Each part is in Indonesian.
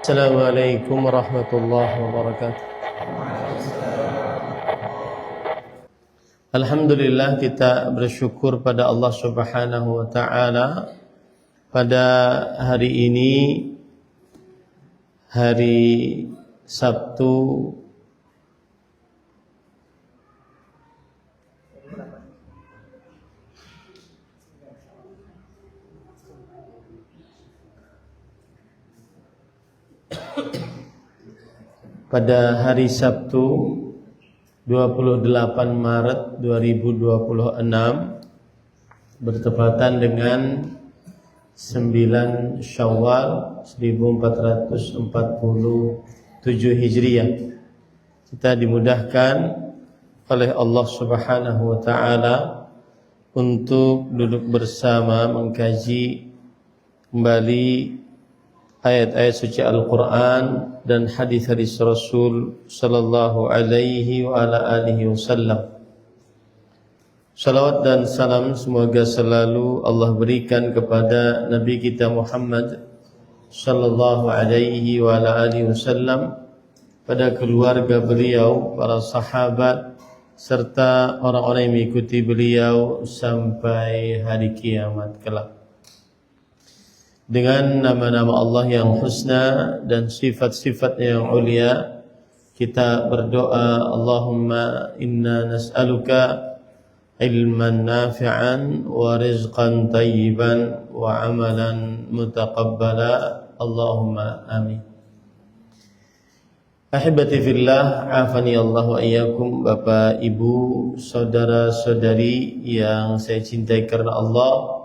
Assalamualaikum warahmatullahi wabarakatuh. Alhamdulillah, kita bersyukur pada Allah Subhanahu wa taala pada hari ini, hari Sabtu pada hari Sabtu 28 Maret 2026 bertepatan dengan 9 Syawal 1447 Hijriah. Kita dimudahkan oleh Allah Subhanahu wa taala untuk duduk bersama mengkaji kembali ayat-ayat suci Al-Quran dan hadis-hadis Rasul sallallahu alaihi wa ala alihi wasallam. Salawat dan salam semoga selalu Allah berikan kepada Nabi kita Muhammad sallallahu alaihi wa ala alihi wasallam, pada keluarga beliau, para sahabat, serta orang-orang yang mengikuti beliau sampai hari kiamat kelak. Dengan nama-nama Allah yang husna dan sifat-sifatnya yang ulia, kita berdoa, Allahumma inna nas'aluka ilman nafi'an wa rizqan tayyiban wa amalan mutaqabbala, Allahumma amin. Ahibati fillah, afani Allah wa iyyakum. Bapak, Ibu, saudara-saudari yang saya cintai karena Allah,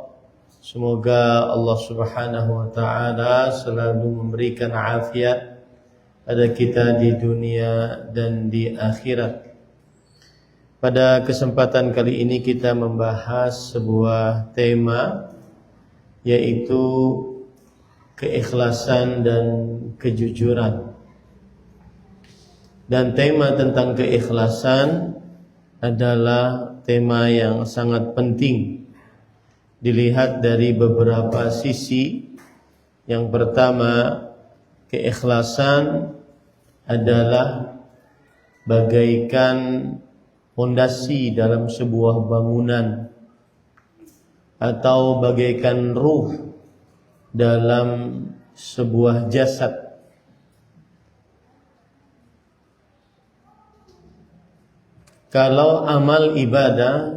semoga Allah Subhanahu wa taala selalu memberikan afiat pada kita di dunia dan di akhirat. Pada kesempatan kali ini kita membahas sebuah tema, yaitu keikhlasan dan kejujuran. Dan tema tentang keikhlasan adalah tema yang sangat penting dilihat dari beberapa sisi. Yang pertama, keikhlasan adalah bagaikan fondasi dalam sebuah bangunan, atau bagaikan ruh dalam sebuah jasad. Kalau amal ibadah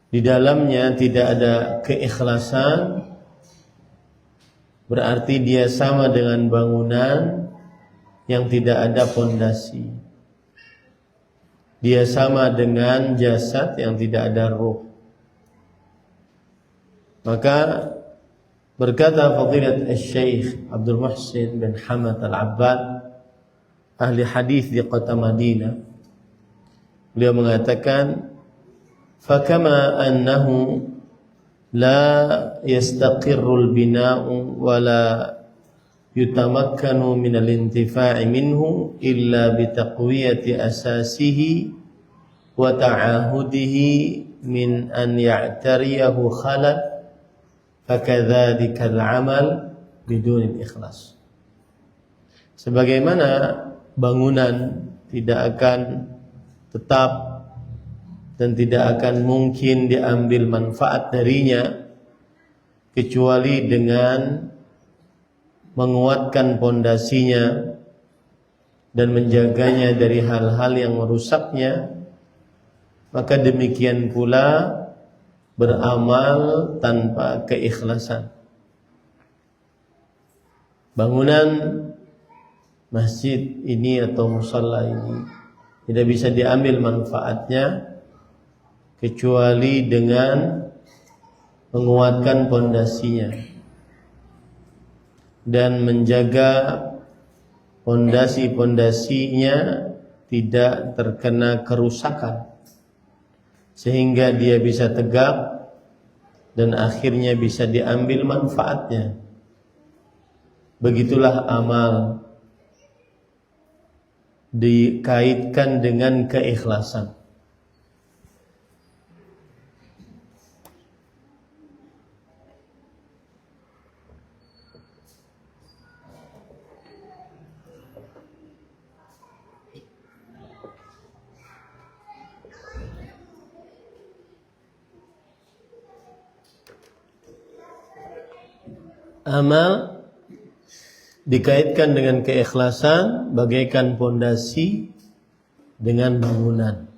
di dalamnya tidak ada keikhlasan, berarti dia sama dengan bangunan yang tidak ada fondasi. Dia sama dengan jasad yang tidak ada ruh. Maka berkata Fadilat Syekh Abdul Muhsin bin Hamad Al-Abbad, ahli hadis di kota Madinah, beliau mengatakan, فكما أنه لا يستقر البناء ولا يتمكن من الانتفاع منه إلا بتقوية أساسه وتعاهده من أن يعتريه خلل، فكذلك العمل بدون الإخلاص. Sebagaimana bangunan tidak akan tetap dan tidak akan mungkin diambil manfaat darinya kecuali dengan menguatkan pondasinya dan menjaganya dari hal-hal yang merusaknya, maka demikian pula beramal tanpa keikhlasan. Bangunan masjid ini atau musalla ini tidak bisa diambil manfaatnya kecuali dengan menguatkan pondasinya dan menjaga pondasi-pondasinya tidak terkena kerusakan, sehingga dia bisa tegak dan akhirnya bisa diambil manfaatnya. Begitulah amal dikaitkan dengan keikhlasan. Amal dikaitkan dengan keikhlasan bagaikan pondasi dengan bangunan.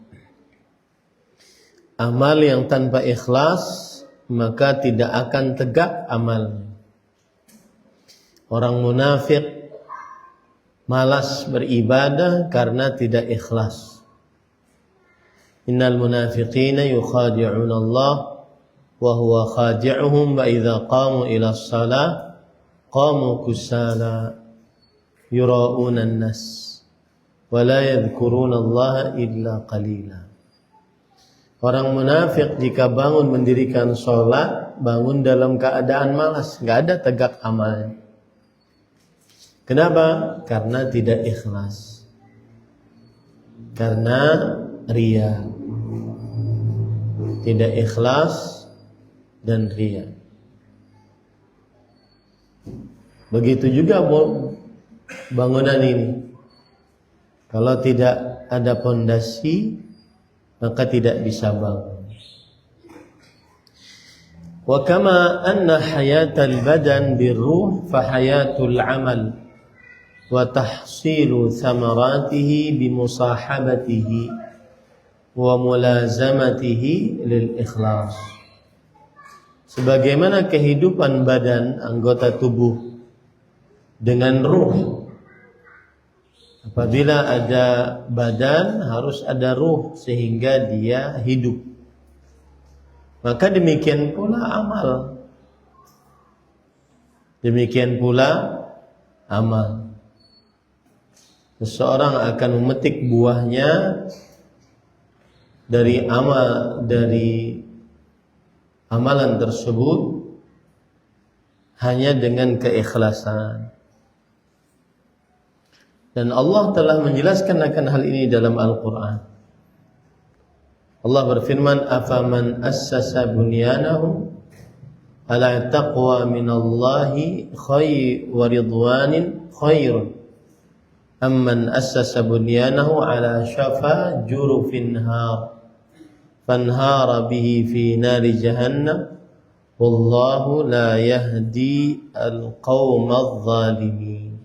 Amal yang tanpa ikhlas maka tidak akan tegak amalnya. Orang munafik malas beribadah karena tidak ikhlas. Innal munafiqina yukhadi'una Allah wa huwa khadi'uhum wa idza qamu ila shalah qamu kusala yura'una an-nas wa la yadhkuruna Allah illa qalila. Orang munafik jika bangun mendirikan sholat, bangun dalam keadaan malas, nggak ada tegak amalnya. Kenapa? Karena tidak ikhlas. Karena riya. Tidak ikhlas dan riya. Begitu juga bangunan ini. Kalau tidak ada pondasi, maka tidak bisa bangun. Wa kama anna hayatal badan birruh fa hayatul amal wa tahsilu thamaratihi bimusahabatihi wa mulazamatihi lil ikhlas. Sebagaimana kehidupan badan anggota tubuh dengan ruh. Apabila ada badan harus ada ruh sehingga dia hidup. Maka demikian pula amal. Demikian pula amal. Seseorang akan memetik buahnya dari amalan tersebut hanya dengan keikhlasan. Dan Allah telah menjelaskan akan hal ini dalam Al-Quran. Allah berfirman, afaman assasa bunyanahu ala taqwa minallahi wa ridwanin khairun amman assasa bunyanahu ala syafa jurufin har fanhara bihi fi nari jahannam wallahu la yahdi al-qawma adh-dhalimin.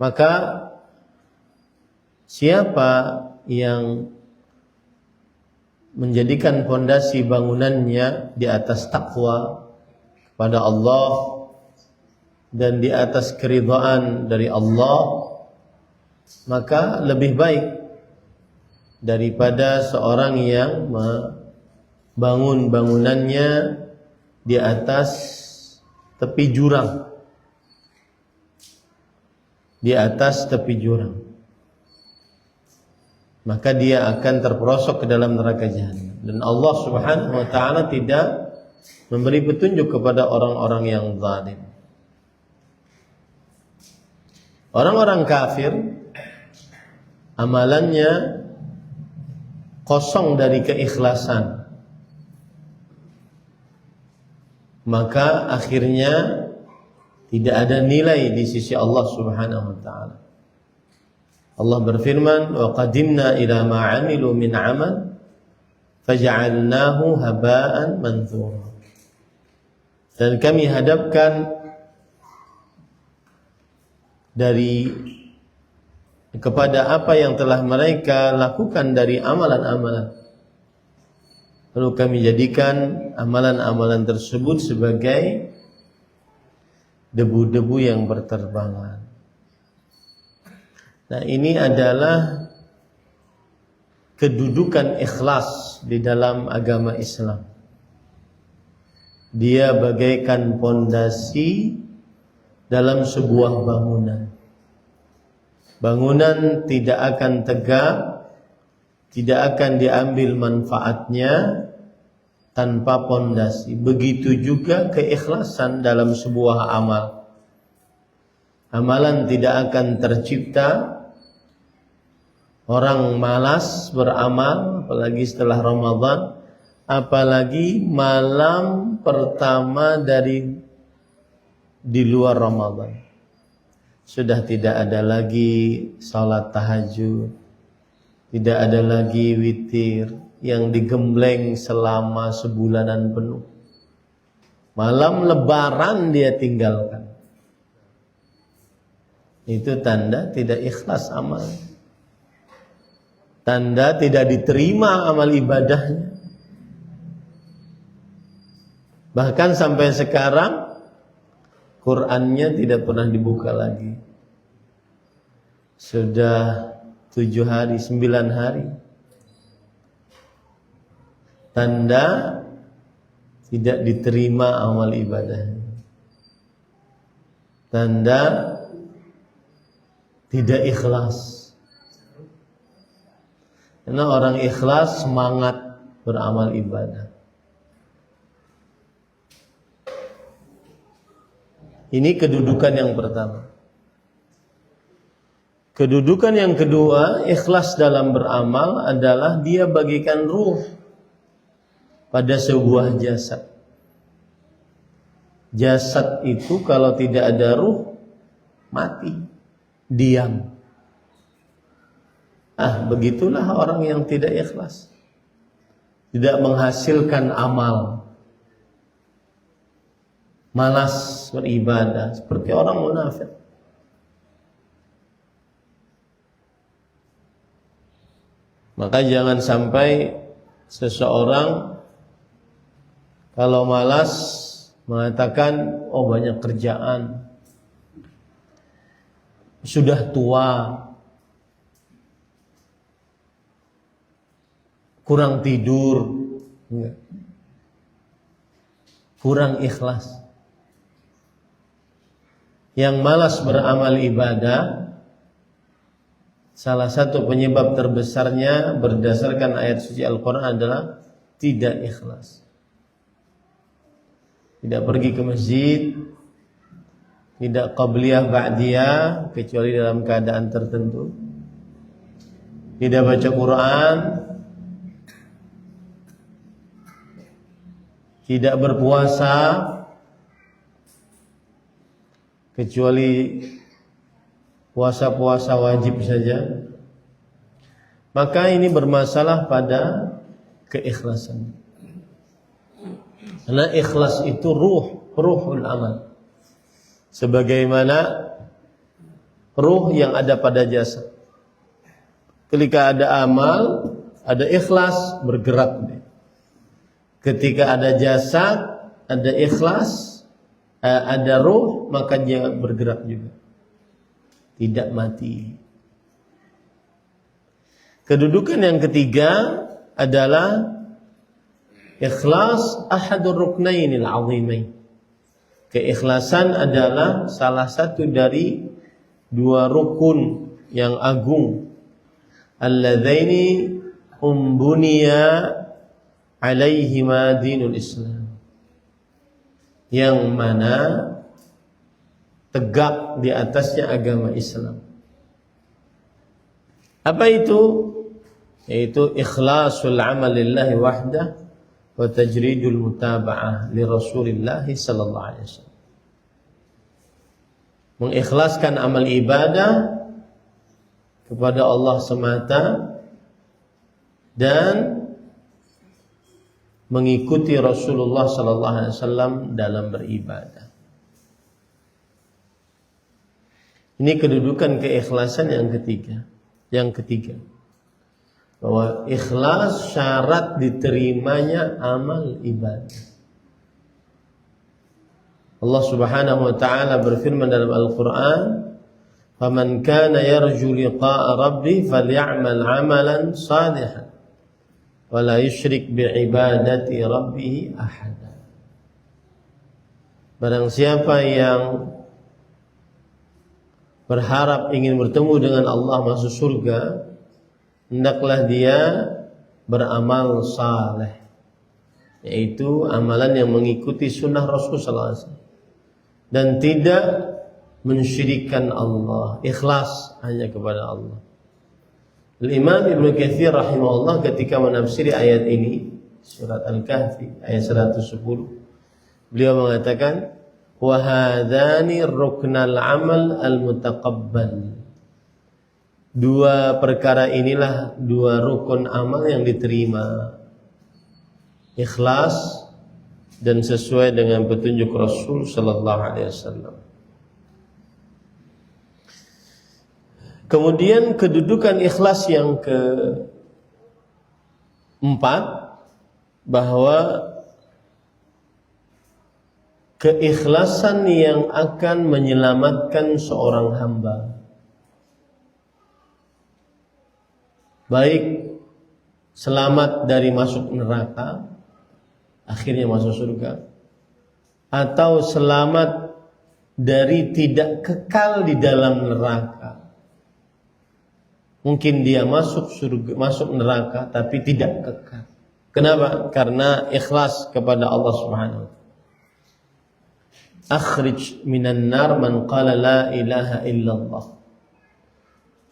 Maka siapa yang menjadikan pondasi bangunannya di atas takwa kepada Allah dan di atas keridhaan dari Allah, maka lebih baik daripada seorang yang membangun bangunannya di atas tepi jurang. Di atas tepi jurang, maka dia akan terperosok ke dalam neraka jahanam. Dan Allah Subhanahu wa taala tidak memberi petunjuk kepada orang-orang yang zalim. Orang-orang kafir amalannya kosong dari keikhlasan, maka akhirnya tidak ada nilai di sisi Allah Subhanahu wa taala. Allah berfirman, "Wa qadimna ila ma 'amilu min 'amal faj'alnahu haba'an manthura." Dan kami hadapkan kepada apa yang telah mereka lakukan dari amalan-amalan. Lalu kami jadikan amalan-amalan tersebut sebagai debu-debu yang berterbangan. Nah, ini adalah kedudukan ikhlas di dalam agama Islam. Dia bagaikan pondasi dalam sebuah bangunan. Bangunan tidak akan tegak, tidak akan diambil manfaatnya tanpa pondasi. Begitu juga keikhlasan dalam sebuah amal. Amalan tidak akan tercipta. Orang malas beramal, apalagi setelah Ramadan, apalagi malam pertama di luar Ramadan. Sudah tidak ada lagi salat tahajud, tidak ada lagi witir yang digembleng selama sebulanan penuh. Malam lebaran dia tinggalkan. Itu tanda tidak ikhlas amal. Tanda tidak diterima amal ibadahnya. Bahkan sampai sekarang Qur'annya tidak pernah dibuka lagi. Sudah 7 hari, 9 hari. Tanda tidak diterima amal ibadahnya. Tanda tidak ikhlas. Karena orang ikhlas semangat beramal ibadah. Ini kedudukan yang pertama. Kedudukan yang kedua, ikhlas dalam beramal adalah dia bagikan ruh pada sebuah jasad. Jasad itu kalau tidak ada ruh, mati, diam. Begitulah orang yang tidak ikhlas. Tidak menghasilkan amal. Malas beribadah seperti orang munafik. Maka jangan sampai seseorang kalau malas mengatakan, oh banyak kerjaan, sudah tua, kurang tidur, kurang ikhlas. Yang malas beramal ibadah, salah satu penyebab terbesarnya berdasarkan ayat suci Al-Quran adalah tidak ikhlas. Tidak pergi ke masjid, tidak qabliyah ba'diyah kecuali dalam keadaan tertentu, tidak baca Quran, tidak berpuasa kecuali puasa-puasa wajib saja. Maka ini bermasalah pada keikhlasan. Karena ikhlas itu ruhul amal. Sebagaimana ruh yang ada pada jasad. Ketika ada amal, ada ikhlas, bergerak. Ketika ada jasad, ada ikhlas, ada ruh, maka dia bergerak juga. Tidak mati. Kedudukan yang ketiga adalah ikhlas ahadur ruknainil azimain. Keikhlasan adalah salah satu dari dua rukun yang agung. Alladzaini umbuniya alaihima dinul Islam. Yang mana tegak di atasnya agama Islam. Apa itu? Yaitu ikhlasul amal lillahi wahdah wa tajridul mutaba'ah li Rasulillah sallallahu alaihi wasallam. Mengikhlaskan amal ibadah kepada Allah semata dan mengikuti Rasulullah sallallahu alaihi wasallam dalam beribadah. Ini kedudukan keikhlasan yang ketiga. Yang ketiga, bahwa ikhlas syarat diterimanya amal ibadah. Allah Subhanahu wa taala berfirman dalam Al-Qur'an, "Faman kana yarju liqa'a rabbih falyamal 'amalan shalihan wa la yusyrik bi'ibadati rabbih ahada." Barang siapa yang berharap ingin bertemu dengan Allah masuk surga, hendaklah dia beramal saleh, yaitu amalan yang mengikuti sunnah Rasul sallallahu alaihi wasallam dan tidak mensyirikkan Allah, ikhlas hanya kepada Allah. Al-Imam Ibnu Katsir rahimahullah ketika menafsiri ayat ini, surat Al-Kahfi ayat 110, beliau mengatakan, wa hadzani ruknal amal al-mutaqabbal. Dua perkara inilah dua rukun amal yang diterima. Ikhlas dan sesuai dengan petunjuk Rasul sallallahu alaihi wasallam. Kemudian kedudukan ikhlas yang keempat, bahwa keikhlasan yang akan menyelamatkan seorang hamba, baik selamat dari masuk neraka, akhirnya masuk surga, atau selamat dari tidak kekal di dalam neraka. Mungkin dia masuk surga, masuk neraka, tapi tidak kekal. Kenapa? Karena ikhlas kepada Allah Subhanahu wa ta'ala. Akhrij minan nar man qala la ilaha illallah.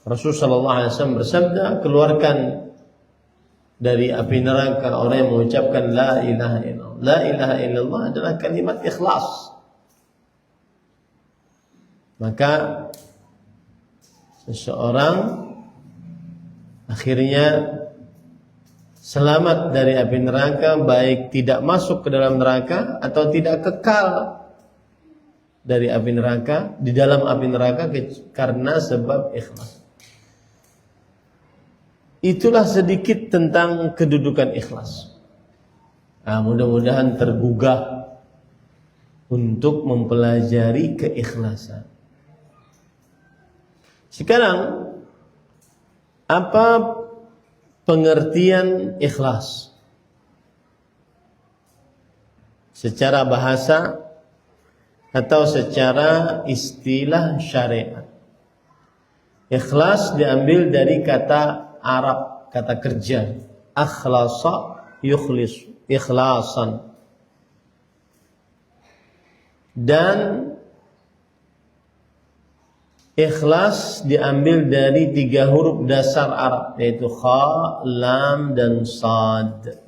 Rasul sallallahu alaihi wasallam bersabda, keluarkan dari api neraka orang yang mengucapkan la ilaha illallah. La ilaha illallah adalah kalimat ikhlas. Maka seseorang akhirnya selamat dari api neraka, baik tidak masuk ke dalam neraka atau tidak kekal dari api neraka, di dalam api neraka, karena sebab ikhlas. Itulah sedikit tentang kedudukan ikhlas. Nah, mudah-mudahan tergugah untuk mempelajari keikhlasan. Sekarang, apa pengertian ikhlas secara bahasa atau secara istilah syariat? Ikhlas diambil dari kata Arab, kata kerja, akhlasa yukhlis, ikhlasan. Dan ikhlas diambil dari 3 huruf dasar Arab, yaitu kha, lam, dan sad.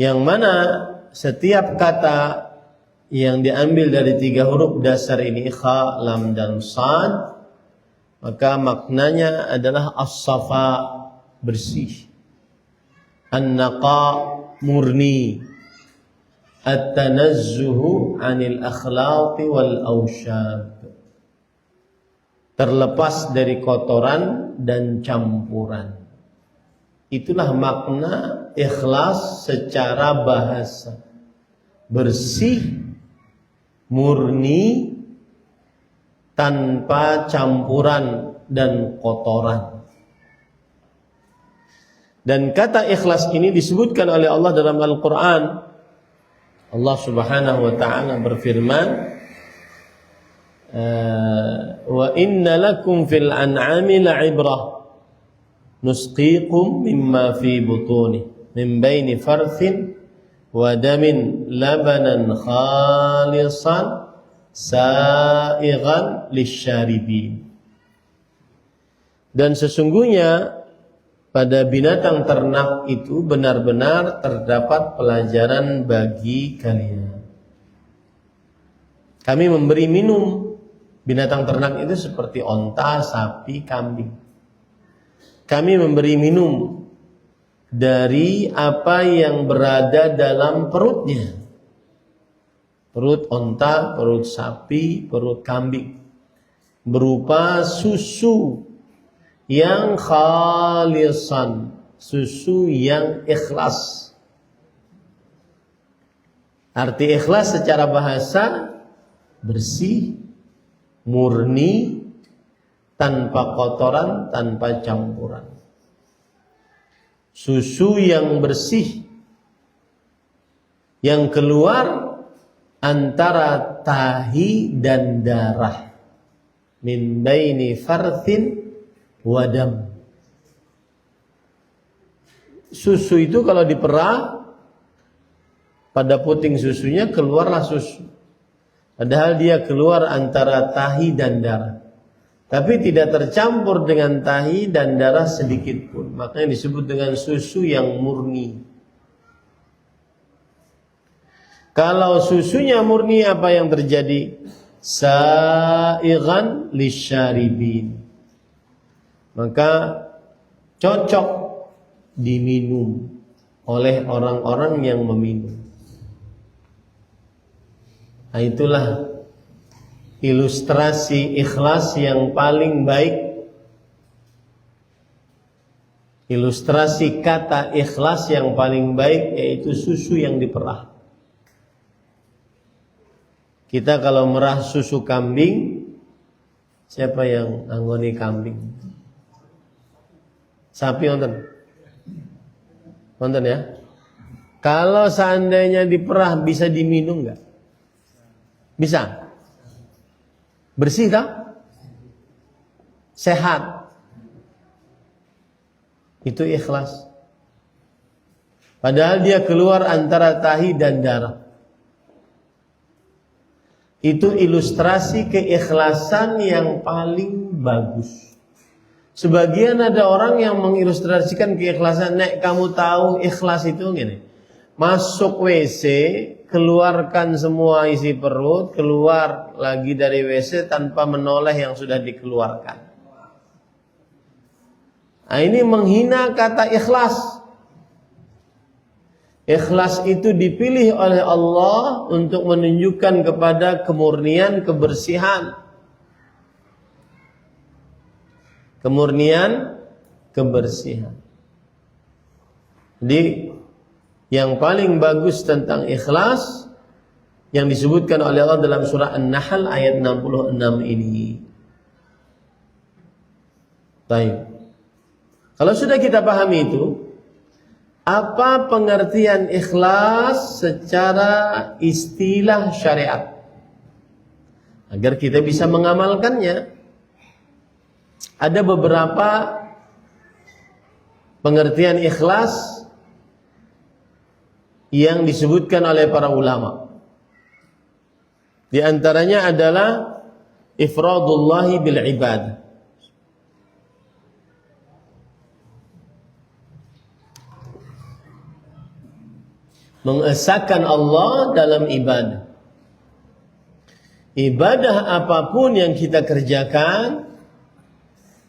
Yang mana setiap kata yang diambil dari 3 huruf dasar ini, kha, lam, dan sad, maka maknanya adalah as-safa, bersih, an-naqa, murni, at-tanazzuhu 'anil akhlaqi wal awshab, terlepas dari kotoran dan campuran. Itulah makna ikhlas secara bahasa. Bersih, murni, tanpa campuran dan kotoran. Dan kata ikhlas ini disebutkan oleh Allah dalam Al-Quran. Allah Subhanahu wa ta'ala berfirman, wa inna lakum fil an'ami la'ibrah nusqikum mimma fi butuni min baini farthin wa damin labanan khalisan sa'igan lisyaribin. Dan sesungguhnya pada binatang ternak itu benar-benar terdapat pelajaran bagi kalian. Kami memberi minum binatang ternak itu seperti onta, sapi, kambing. Kami memberi minum dari apa yang berada dalam perutnya. Perut onta, perut sapi, perut kambing. Berupa susu yang khalisan, susu yang ikhlas. Arti ikhlas secara bahasa, bersih, murni, tanpa kotoran, tanpa campuran. Susu yang bersih, yang keluar antara tahi dan darah, min baini farthin wadam. Susu itu kalau diperah, pada puting susunya keluarlah susu. Padahal dia keluar antara tahi dan darah, tapi tidak tercampur dengan tahi dan darah sedikit pun. Makanya disebut dengan susu yang murni. Kalau susunya murni, apa yang terjadi? Sa'igan lisyaribin. Maka cocok diminum oleh orang-orang yang meminum. Nah, itulah ilustrasi ikhlas yang paling baik. Ilustrasi kata ikhlas yang paling baik yaitu susu yang diperah. Kita kalau merah susu kambing, siapa yang anggoni kambing? Sapi nonton? Nonton ya? Kalau seandainya diperah bisa diminum nggak? Bisa? Bersih tak? Sehat? Itu ikhlas. Padahal dia keluar antara tahi dan darah. Itu ilustrasi keikhlasan yang paling bagus. Sebagian ada orang yang mengilustrasikan keikhlasan. Nek kamu tahu ikhlas itu gini. Masuk WC, keluarkan semua isi perut, keluar lagi dari WC tanpa menoleh yang sudah dikeluarkan. Nah, ini menghina kata ikhlas. Ikhlas itu dipilih oleh Allah untuk menunjukkan kepada kemurnian, kebersihan. Kemurnian, kebersihan. Jadi yang paling bagus tentang ikhlas yang disebutkan oleh Allah dalam surah An-Nahl ayat 66 ini. Baik. Kalau sudah kita pahami itu, apa pengertian ikhlas secara istilah syariat? Agar kita bisa mengamalkannya. Ada beberapa pengertian ikhlas yang disebutkan oleh para ulama. Di antaranya adalah ifradullahi bil ibadah. Mengesahkan Allah dalam ibadah. Ibadah apapun yang kita kerjakan,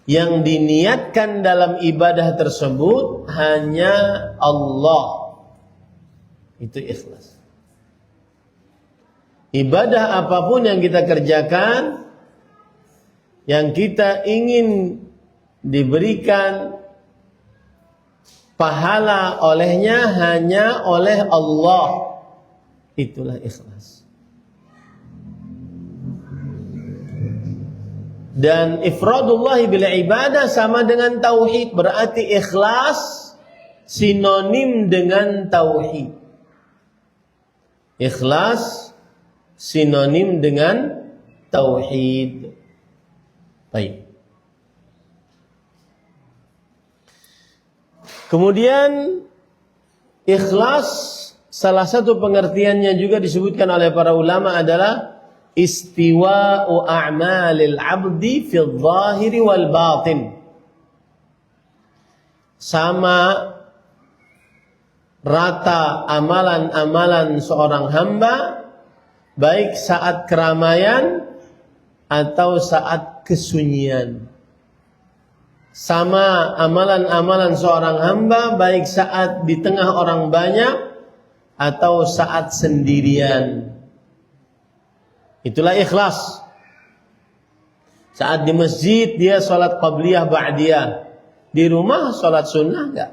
yang diniatkan dalam ibadah tersebut hanya Allah. Itu ikhlas. Ibadah apapun yang kita kerjakan, yang kita ingin diberikan pahala olehnya hanya oleh Allah, itulah ikhlas. Dan ifradullah bil ibadah sama dengan tauhid, berarti ikhlas sinonim dengan tauhid. Ikhlas sinonim dengan tauhid. Baik. Kemudian ikhlas salah satu pengertiannya juga disebutkan oleh para ulama adalah istiwa'u a'malil 'abdi fil zahiri wal batin. Sama rata amalan-amalan seorang hamba baik saat keramaian atau saat kesunyian. Sama amalan-amalan seorang hamba baik saat di tengah orang banyak atau saat sendirian. Itulah ikhlas. Saat di masjid dia sholat qabliyah ba'diyah. Di rumah sholat sunnah enggak?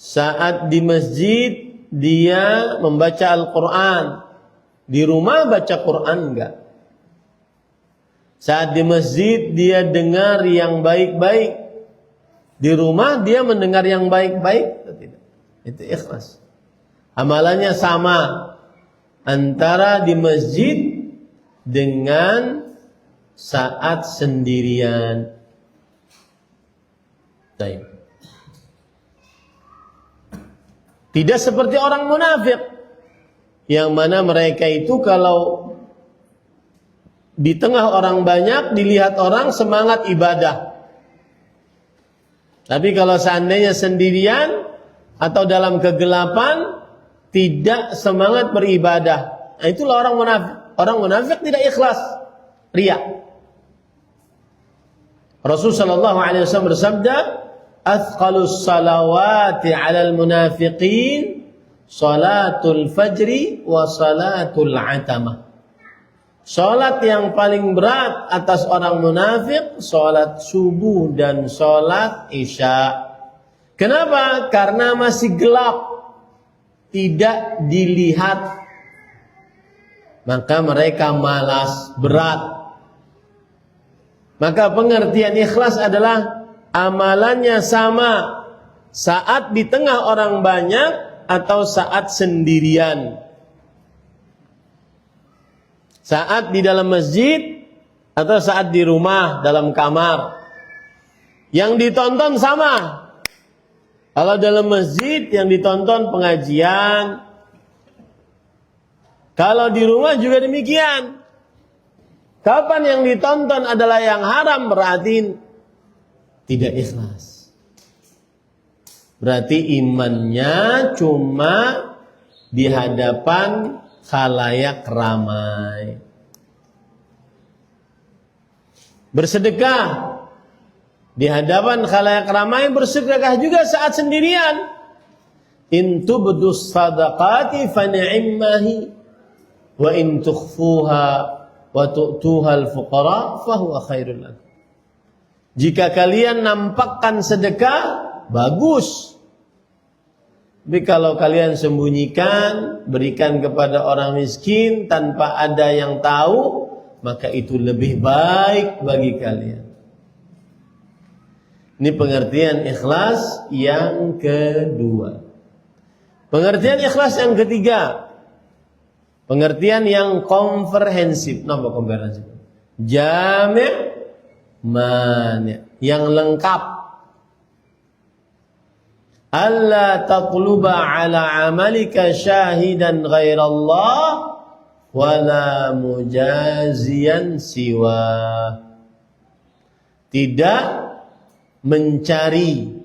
Saat di masjid dia membaca Al-Quran, di rumah baca Quran enggak? Saat di masjid dia dengar yang baik-baik, di rumah dia mendengar yang baik-baik atau tidak? Itu ikhlas. Amalannya sama antara di masjid dengan saat sendirian. Baik. Tidak seperti orang munafik, yang mana mereka itu kalau di tengah orang banyak dilihat orang semangat ibadah. Tapi kalau seandainya sendirian atau dalam kegelapan tidak semangat beribadah. Nah, itulah orang munafik. Orang munafik tidak ikhlas, riya. Rasulullah SAW bersabda, "Athqalus salawati 'alal munafiqin salatul fajri wa salatul atamah. Salat yang paling berat atas orang munafik, salat subuh dan salat isya. Kenapa? Karena masih gelap, tidak dilihat. Maka mereka malas, berat. Maka pengertian ikhlas adalah amalannya sama saat di tengah orang banyak atau saat sendirian. Saat di dalam masjid atau saat di rumah dalam kamar. Yang ditonton sama. Kalau dalam masjid yang ditonton pengajian. Kalau di rumah juga demikian. Kapan yang ditonton adalah yang haram, berarti tidak ikhlas. Berarti imannya cuma di hadapan khalayak ramai. Bersedekah di hadapan khalayak ramai, bersedekah juga saat sendirian. In tubdus sadaqati fa ni'mahi wa in tukhfuha wa tu'tuha al-fuqara fa huwa khairul lakum. Jika kalian nampakkan sedekah, bagus. Tapi kalau kalian sembunyikan, berikan kepada orang miskin tanpa ada yang tahu, maka itu lebih baik bagi kalian. Ini pengertian ikhlas yang kedua. Pengertian ikhlas yang ketiga, pengertian yang komprehensif. Napa komprehensif? Jami' mani', yang lengkap. Alla taqluba ala amalika syahidan ghairallah wala mujaziyan siwa. Tidak mencari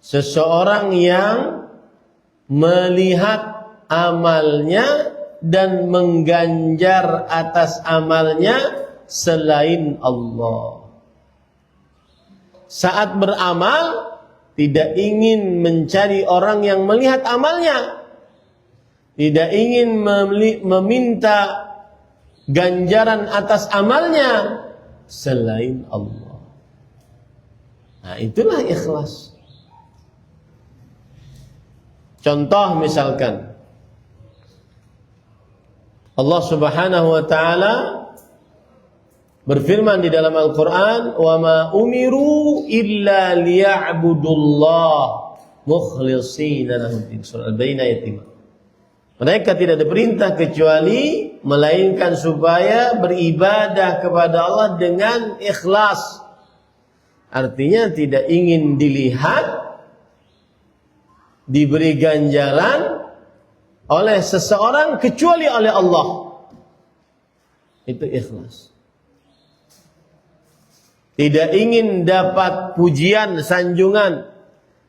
seseorang yang melihat amalnya dan mengganjar atas amalnya selain Allah. Saat beramal tidak ingin mencari orang yang melihat amalnya. Tidak ingin meminta ganjaran atas amalnya selain Allah. Nah, itulah ikhlas. Contoh misalkan Allah Subhanahu wa taala berfirman di dalam Al-Qur'an, "Wa ma umiru illa liya'budullah mukhlishina lahu-d-din." Surah Al-Baqarah ayat 5. Mereka tidak diperintah kecuali melainkan supaya beribadah kepada Allah dengan ikhlas. Artinya tidak ingin dilihat, diberi ganjaran oleh seseorang kecuali oleh Allah. Itu ikhlas. Tidak ingin dapat pujian, sanjungan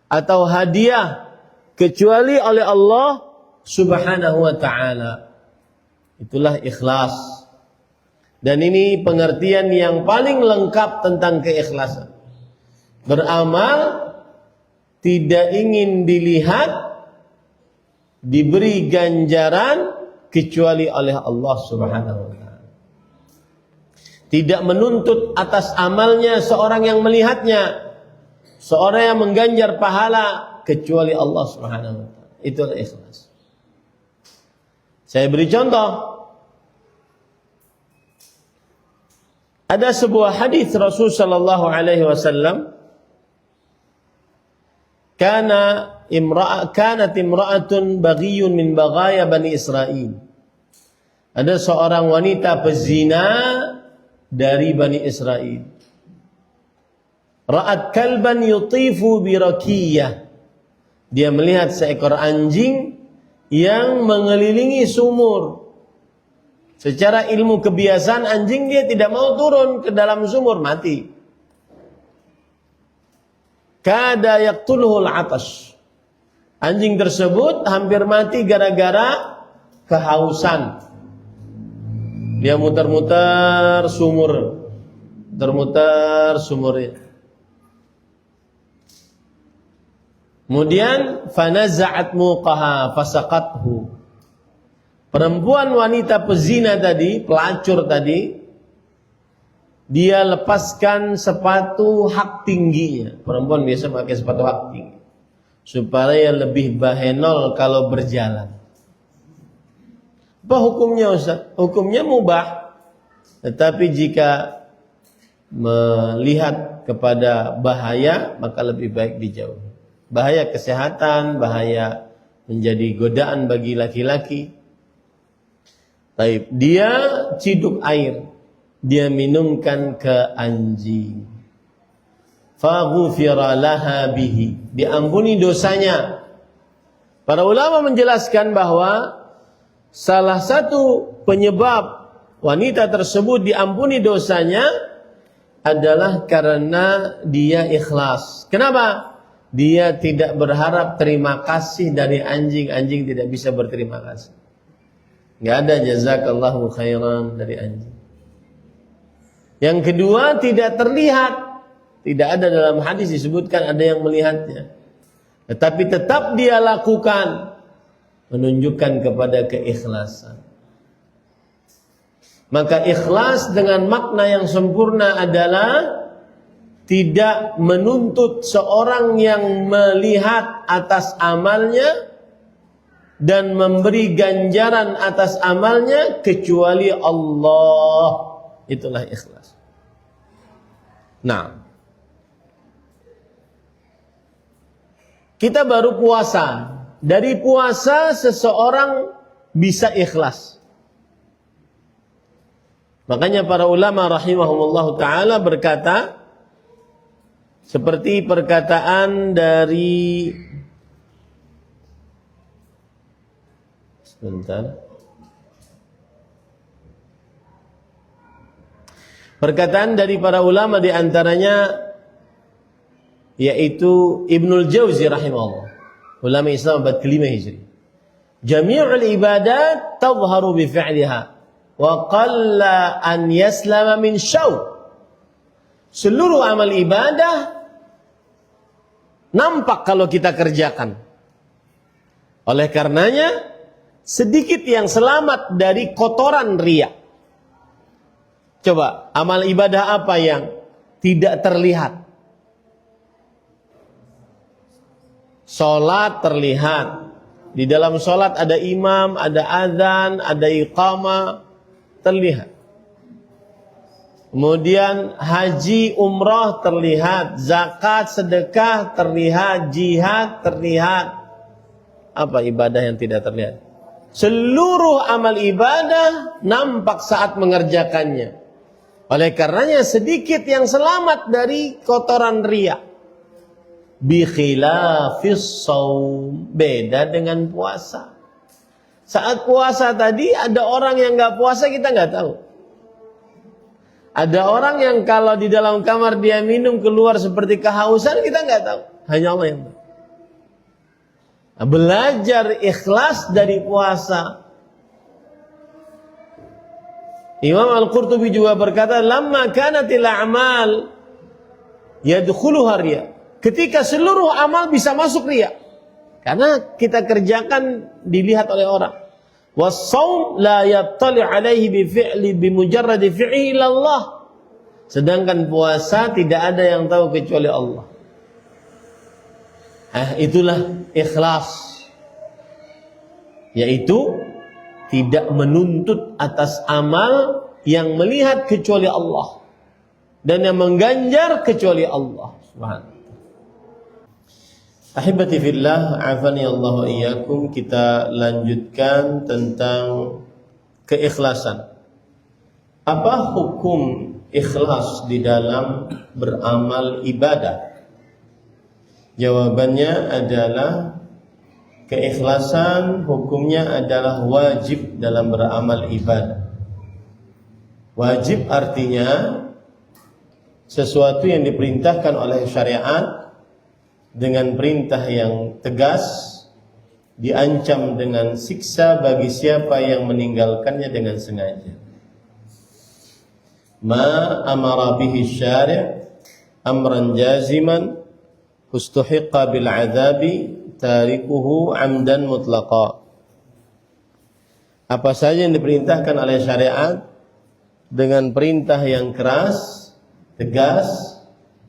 atau hadiah kecuali oleh Allah Subhanahu wa ta'ala. Itulah ikhlas. Dan ini pengertian yang paling lengkap tentang keikhlasan. Beramal tidak ingin dilihat, diberi ganjaran kecuali oleh Allah Subhanahu wa ta'ala. Tidak menuntut atas amalnya seorang yang melihatnya, seorang yang mengganjar pahala kecuali Allah Subhanahu wa ta'ala. Itulah ikhlas. Saya beri contoh. Ada sebuah hadis Rasul sallallahu alaihi wasallam, kanat imra'atun baghiyun min baghaya Bani Israel. Ada seorang wanita pezina dari Bani Israel. Ra'at kalban yutifu bi rakiyah. Dia melihat seekor anjing yang mengelilingi sumur. Secara ilmu kebiasaan anjing dia tidak mau turun ke dalam sumur, mati. Kada yaqtuluhu al-'atash. Anjing tersebut hampir mati gara-gara kehausan. Dia muter-muter sumur. Muter-muter sumurnya. Kemudian fanaza'at muqaha fasaqathu. Perempuan wanita pezina tadi, pelacur tadi, dia lepaskan sepatu hak tingginya. Perempuan biasa pakai sepatu hak tinggi supaya lebih bahenol kalau berjalan. Apa hukumnya Ustaz? Hukumnya mubah. Tetapi jika melihat kepada bahaya, maka lebih baik dijauhi. Bahaya kesehatan, bahaya menjadi godaan bagi laki-laki. Baik, dia ciduk air, dia minumkan ke anjing. Faghufira laha bihi, diampuni dosanya. Para ulama menjelaskan bahwa salah satu penyebab wanita tersebut diampuni dosanya adalah karena dia ikhlas. Kenapa? Dia tidak berharap terima kasih dari anjing. Anjing tidak bisa berterima kasih. Nggak ada jazakallahu khairan dari anjing. Yang kedua, tidak terlihat. Tidak ada dalam hadis disebutkan ada yang melihatnya. Tetapi tetap dia lakukan, menunjukkan kepada keikhlasan. Maka ikhlas dengan makna yang sempurna adalah tidak menuntut seorang yang melihat atas amalnya dan memberi ganjaran atas amalnya kecuali Allah. Itulah ikhlas. Nah, kita baru puasa. Dari puasa seseorang bisa ikhlas. Makanya para ulama rahimahumullah ta'ala berkata, seperti perkataan dari perkataan dari para ulama di antaranya yaitu Ibnul Jauzi rahimahullah, ulama Islam abad ke-5 Hijri. Jami'ul ibadat tadhharu bi fi'liha wa qalla an yaslama min syaw. Seluruh amal ibadah nampak kalau kita kerjakan. Oleh karenanya sedikit yang selamat dari kotoran riya. Coba, amal ibadah apa yang tidak terlihat? Salat terlihat. Di dalam salat ada imam, ada azan, ada iqamah, terlihat. Kemudian haji, umrah terlihat, zakat, sedekah terlihat, jihad terlihat. Apa ibadah yang tidak terlihat? Seluruh amal ibadah nampak saat mengerjakannya. Oleh karenanya sedikit yang selamat dari kotoran riya. Bi khilafis shaum, beda dengan puasa. Saat puasa tadi ada orang yang enggak puasa kita enggak tahu. Ada orang yang kalau di dalam kamar dia minum keluar seperti kehausan kita enggak tahu. Hanya Allah yang tahu. Belajar ikhlas dari puasa. Imam Al-Qurtubi juga berkata, "Lamma kanatil a'mal yadkhuluha riya." Ketika seluruh amal bisa masuk riya. Karena kita kerjakan dilihat oleh orang. Was-shaum la yattali 'alaihi bi fi'li bi mujarrad fi'li illa Allah. Sedangkan puasa tidak ada yang tahu kecuali Allah. Itulah ikhlas, yaitu tidak menuntut atas amal yang melihat kecuali Allah dan yang mengganjar kecuali Allah Subhanahu. Ahibati fillah, afani Allah wa iyyakum. Kita lanjutkan tentang keikhlasan. Apa hukum ikhlas di dalam beramal ibadah? Jawabannya adalah keikhlasan hukumnya adalah wajib dalam beramal ibadah. Wajib artinya sesuatu yang diperintahkan oleh syariat dengan perintah yang tegas, diancam dengan siksa bagi siapa yang meninggalkannya dengan sengaja. Ma amara bihi syari' amran jaziman ustuhiqqa bil adzabi tarikuhu amdan mutlaqa. Apa saja yang diperintahkan oleh syariat dengan perintah yang keras, tegas,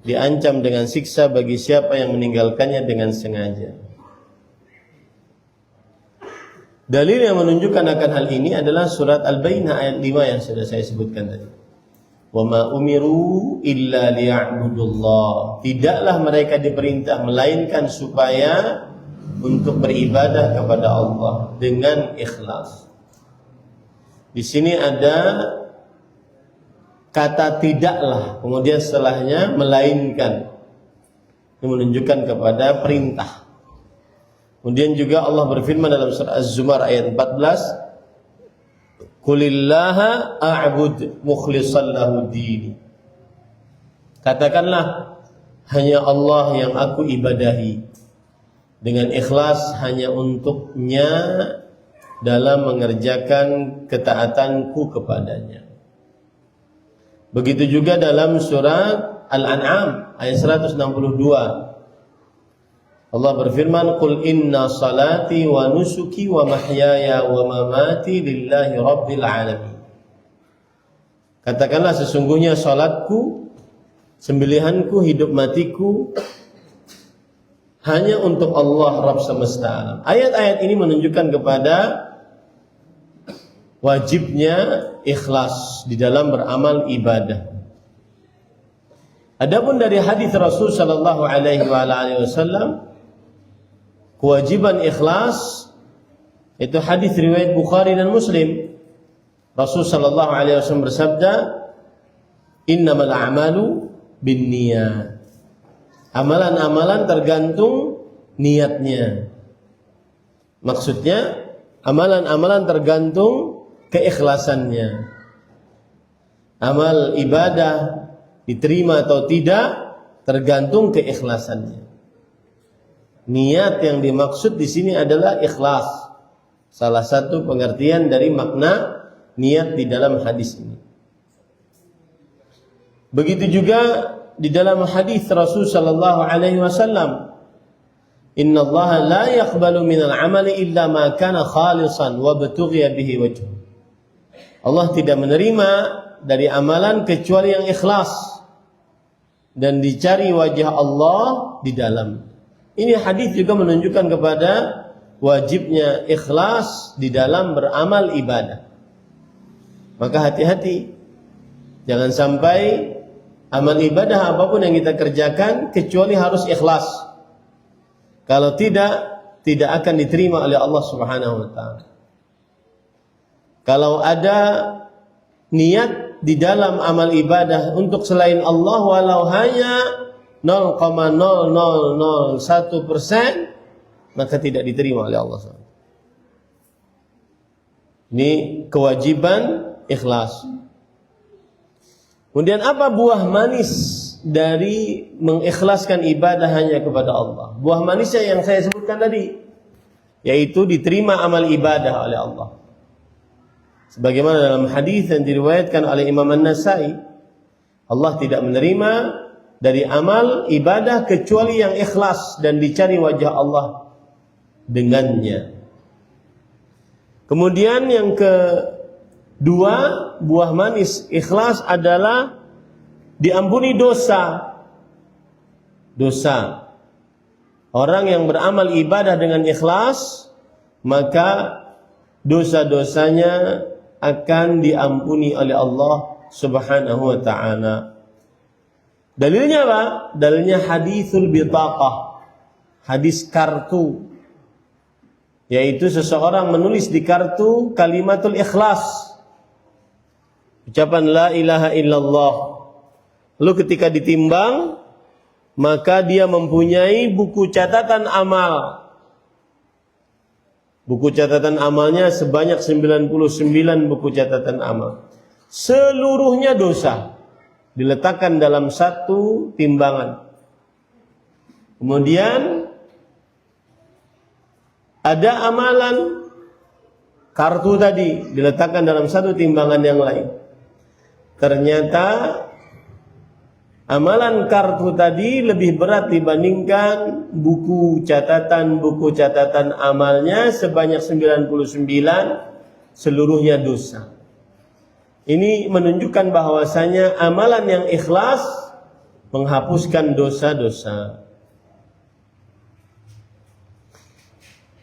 diancam dengan siksa bagi siapa yang meninggalkannya dengan sengaja. Dalil yang menunjukkan akan hal ini adalah surat Al-Bayyinah ayat 5 yang sudah saya sebutkan tadi. Wa ma umiru illa liya'budullah. Tidaklah mereka diperintah melainkan supaya untuk beribadah kepada Allah dengan ikhlas. Di sini ada kata tidaklah, kemudian setelahnya melainkan, yang menunjukkan kepada perintah. Kemudian juga Allah berfirman dalam surah Az-Zumar ayat 14, Qulillaha a'bud mukhlishan lahu dini. Katakanlah, hanya Allah yang aku ibadahi dengan ikhlas hanya untuknya dalam mengerjakan ketaatanku kepadanya. Begitu juga dalam surat Al-An'am ayat 162. Allah berfirman, Qul inna salati wa nusuki wa mahyaya wa mamati lillahi rabbil alamin. Katakanlah, sesungguhnya salatku, sembelihanku, hidup matiku hanya untuk Allah Rabb semesta alam. Ayat-ayat ini menunjukkan kepada wajibnya ikhlas di dalam beramal ibadah. Adapun dari hadis Rasul sallallahu alaihi wasallam, kewajiban ikhlas itu hadis riwayat Bukhari dan Muslim. Rasul sallallahu alaihi wasallam bersabda, "Innamal a'malu binniyat." Amalan-amalan tergantung niatnya. Maksudnya, amalan-amalan tergantung keikhlasannya. Amal ibadah diterima atau tidak tergantung keikhlasannya. Niat yang dimaksud di sini adalah ikhlas. Salah satu pengertian dari makna niat di dalam hadis ini. Begitu juga di dalam hadis Rasul sallallahu alaihi wasallam, "Innallaha la yaqbalu minal amali illa ma kana khalisan wa btughiya bihi wajh." Allah tidak menerima dari amalan kecuali yang ikhlas dan dicari wajah Allah di dalam. Ini hadis juga menunjukkan kepada wajibnya ikhlas di dalam beramal ibadah. Maka hati-hati, jangan sampai amal ibadah apapun yang kita kerjakan kecuali harus ikhlas. Kalau tidak akan diterima oleh Allah Subhanahu wa taala. Kalau ada niat di dalam amal ibadah untuk selain Allah walau hanya 0,0001%, maka tidak diterima oleh Allah SWT. Ini kewajiban ikhlas. Kemudian apa buah manis dari mengikhlaskan ibadah hanya kepada Allah? Buah manisnya yang saya sebutkan tadi, yaitu diterima amal ibadah oleh Allah. Sebagaimana dalam hadis yang diriwayatkan oleh Imam An-Nasai, Allah tidak menerima dari amal ibadah kecuali yang ikhlas dan dicari wajah Allah dengannya. Kemudian yang kedua, buah manis ikhlas adalah diampuni dosa. Dosa. Orang yang beramal ibadah dengan ikhlas, maka dosa-dosanya akan diampuni oleh Allah Subhanahu wa ta'ala. Dalilnya apa? Dalilnya hadithul bitaqah, hadis kartu, yaitu seseorang menulis di kartu kalimatul ikhlas, ucapan la ilaha illallah. Lalu ketika ditimbang, maka dia mempunyai buku catatan amal. Buku catatan amalnya sebanyak 99 buku catatan amal. Seluruhnya dosa diletakkan dalam satu timbangan. Kemudian ada amalan kartu tadi diletakkan dalam satu timbangan yang lain. Ternyata Amalan kartu tadi lebih berat dibandingkan buku catatan amalnya sebanyak 99, seluruhnya dosa. Ini menunjukkan bahwasanya amalan yang ikhlas menghapuskan dosa-dosa.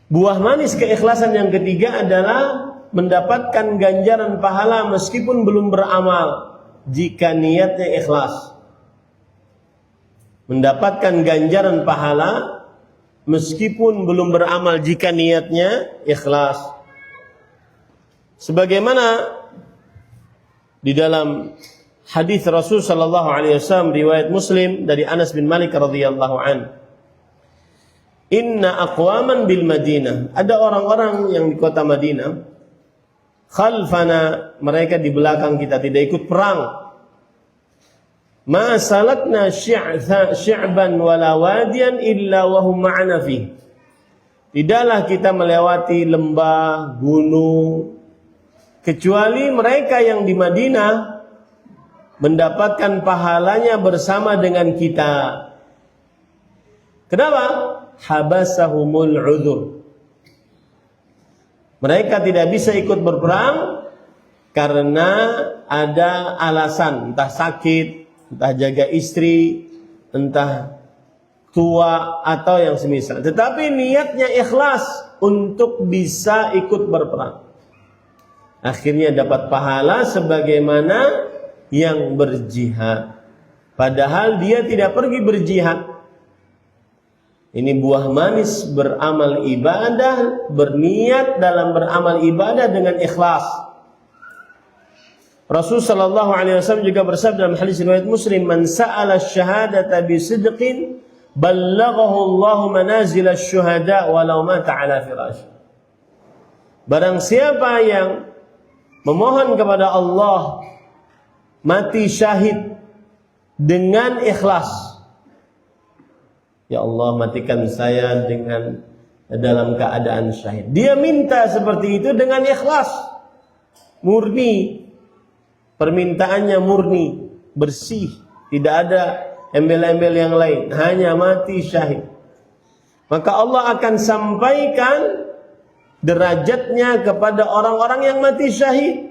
Buah manis keikhlasan yang ketiga adalah mendapatkan ganjaran pahala meskipun belum beramal jika niatnya ikhlas. Mendapatkan ganjaran pahala meskipun belum beramal jika niatnya ikhlas. Sebagaimana di dalam hadis Rasul sallallahu alaihi wasallam riwayat Muslim dari Anas bin Malik radhiyallahu an. Inna aqwaman bil Madinah, ada orang-orang yang di kota Madinah, khalfana, mereka di belakang kita, tidak ikut perang. Ma salakna syi'ban wala wadiyan illa wa hum ma'ana fi. Tidaklah kita melewati lembah, gunung, kecuali mereka yang di Madinah mendapatkan pahalanya bersama dengan kita. Kenapa? Habasahumul udhur. Mereka tidak bisa ikut berperang karena ada alasan, entah sakit, entah jaga istri, entah tua atau yang semisal. Tetapi niatnya ikhlas untuk bisa ikut berperang. Akhirnya dapat pahala sebagaimana yang berjihad. Padahal dia tidak pergi berjihad. Ini buah manis beramal ibadah, berniat dalam beramal ibadah dengan ikhlas. Rasul sallallahu alaihi wasallam juga bersabda dalam hadis riwayat Muslim, "Man sa'ala asy-syahadata bi sidqin, ballaghahu Allahu manazil asy-syuhada walau mata 'ala firash." Barang siapa yang memohon kepada Allah mati syahid dengan ikhlas, ya Allah matikan saya dengan dalam keadaan syahid. Dia minta seperti itu dengan ikhlas, murni. Permintaannya murni, bersih, tidak ada embel-embel yang lain, hanya mati syahid. Maka Allah akan sampaikan derajatnya kepada orang-orang yang mati syahid,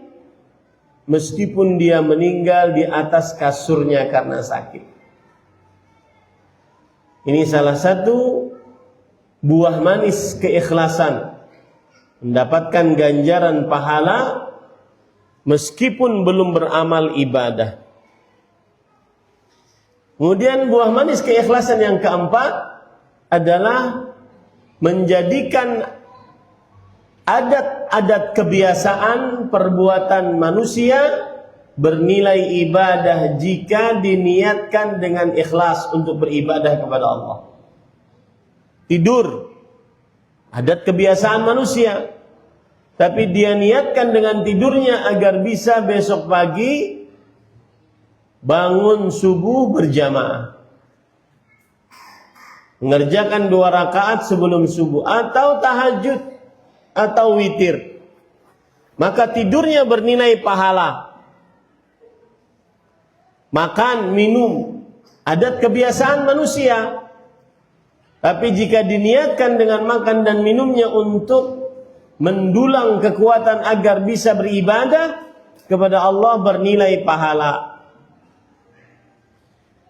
meskipun dia meninggal di atas kasurnya karena sakit. Ini salah satu buah manis keikhlasan, mendapatkan ganjaran pahala meskipun belum beramal ibadah. Kemudian buah manis keikhlasan yang keempat adalah menjadikan adat-adat kebiasaan perbuatan manusia bernilai ibadah jika diniatkan dengan ikhlas untuk beribadah kepada Allah. Tidur, adat kebiasaan manusia, tapi dia niatkan dengan tidurnya agar bisa besok pagi bangun subuh berjamaah, mengerjakan 2 rakaat sebelum subuh, atau tahajud, atau witir. Maka tidurnya bernilai pahala. Makan, minum, adat kebiasaan manusia. Tapi jika diniatkan dengan makan dan minumnya untuk mendulang kekuatan agar bisa beribadah kepada Allah, bernilai pahala.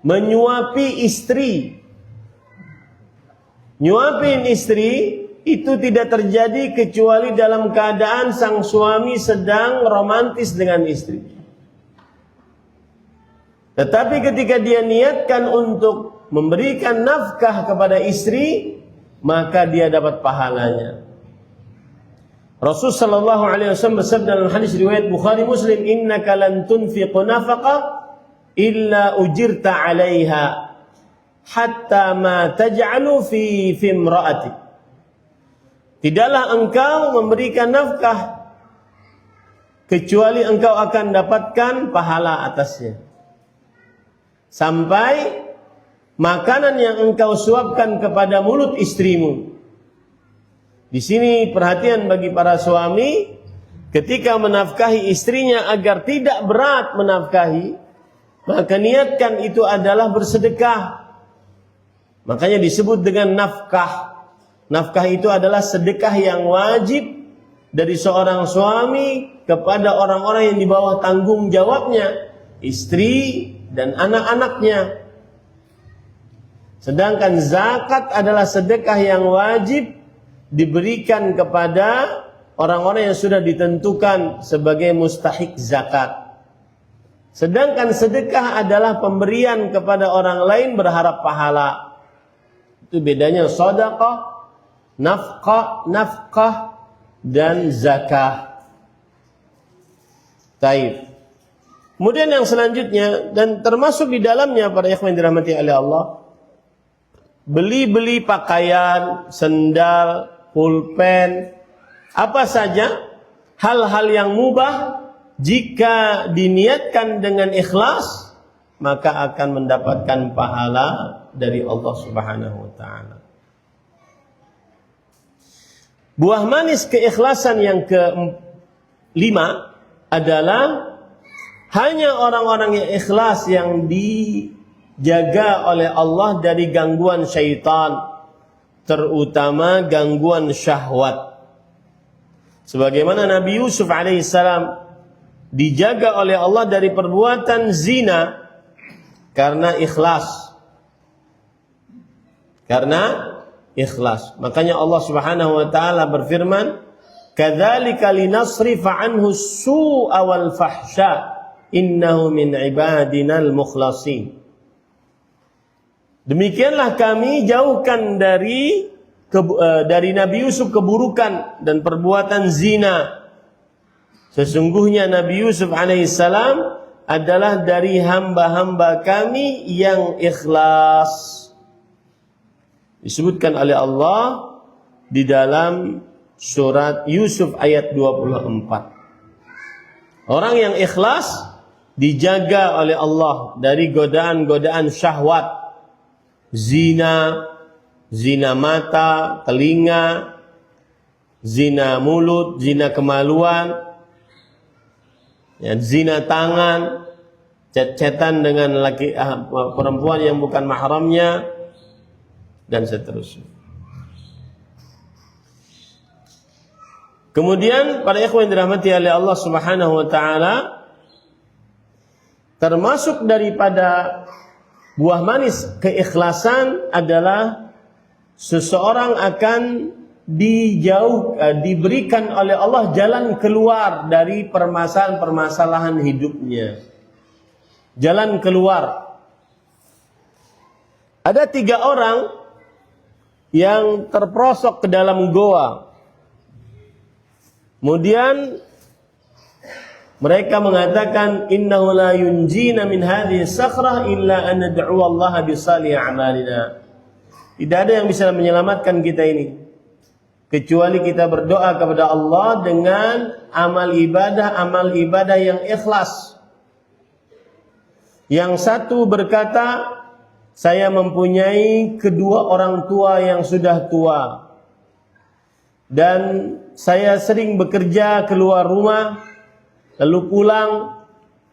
Menyuapi istri, nyuapin istri itu tidak terjadi kecuali dalam keadaan sang suami sedang romantis dengan istri. Tetapi ketika dia niatkan untuk memberikan nafkah kepada istri, maka dia dapat pahalanya. Rasul sallallahu alaihi wasallam bersabda dalam hadis riwayat Bukhari Muslim, "Innaka lan tunfiqu nafaqah illa ujirta 'alaiha hatta ma taj'alu fi imra'atik." Tidaklah engkau memberikan nafkah kecuali engkau akan dapatkan pahala atasnya, sampai makanan yang engkau suapkan kepada mulut istrimu. Di sini perhatian bagi para suami ketika menafkahi istrinya agar tidak berat menafkahi, maka niatkan itu adalah bersedekah. Makanya disebut dengan nafkah. Nafkah itu adalah sedekah yang wajib dari seorang suami kepada orang-orang yang di bawah tanggung jawabnya, istri dan anak-anaknya. Sedangkan zakat adalah sedekah yang wajib diberikan kepada orang-orang yang sudah ditentukan sebagai mustahik zakat. Sedangkan sedekah adalah pemberian kepada orang lain berharap pahala. Itu bedanya sedekah, nafkah dan zakah. Taib. Kemudian yang selanjutnya, dan termasuk di dalamnya para ikhwan yang dirahmati oleh Allah, beli-beli pakaian, sendal, pulpen, apa saja hal-hal yang mubah, jika diniatkan dengan ikhlas, maka akan mendapatkan pahala dari Allah Subhanahu wa taala. Buah manis keikhlasan yang kelima adalah hanya orang-orang yang ikhlas yang dijaga oleh Allah dari gangguan syaitan, terutama gangguan syahwat. Sebagaimana Nabi Yusuf alaihissalam dijaga oleh Allah dari perbuatan zina karena ikhlas. Makanya Allah Subhanahu wa taala berfirman, "Kadzalika linasrifa anhu as-su'a wal fahsya, innahu min ibadinal mukhlasin." Demikianlah kami jauhkan dari Nabi Yusuf keburukan dan perbuatan zina. Sesungguhnya Nabi Yusuf alaihissalam adalah dari hamba-hamba kami yang ikhlas. Disebutkan oleh Allah di dalam surat Yusuf ayat 24. Orang yang ikhlas dijaga oleh Allah dari godaan-godaan syahwat, zina, zina mata, telinga, zina mulut, zina kemaluan, ya, zina tangan, chat-chatan dengan perempuan yang bukan mahramnya, dan seterusnya. Kemudian para ikhwan yang dirahmati oleh Allah Subhanahu wa taala, termasuk daripada buah manis keikhlasan adalah seseorang akan diberikan oleh Allah jalan keluar dari permasalahan-permasalahan hidupnya. Jalan keluar. Ada 3 orang yang terperosok ke dalam goa. Kemudian mereka mengatakan, innahu la yunjina min hadhihi sakhrah illa an nad'u Allah bi salih a'malina. Tidak ada yang bisa menyelamatkan kita ini kecuali kita berdoa kepada Allah dengan amal ibadah yang ikhlas. Yang satu berkata, saya mempunyai kedua orang tua yang sudah tua, dan saya sering bekerja keluar rumah lalu pulang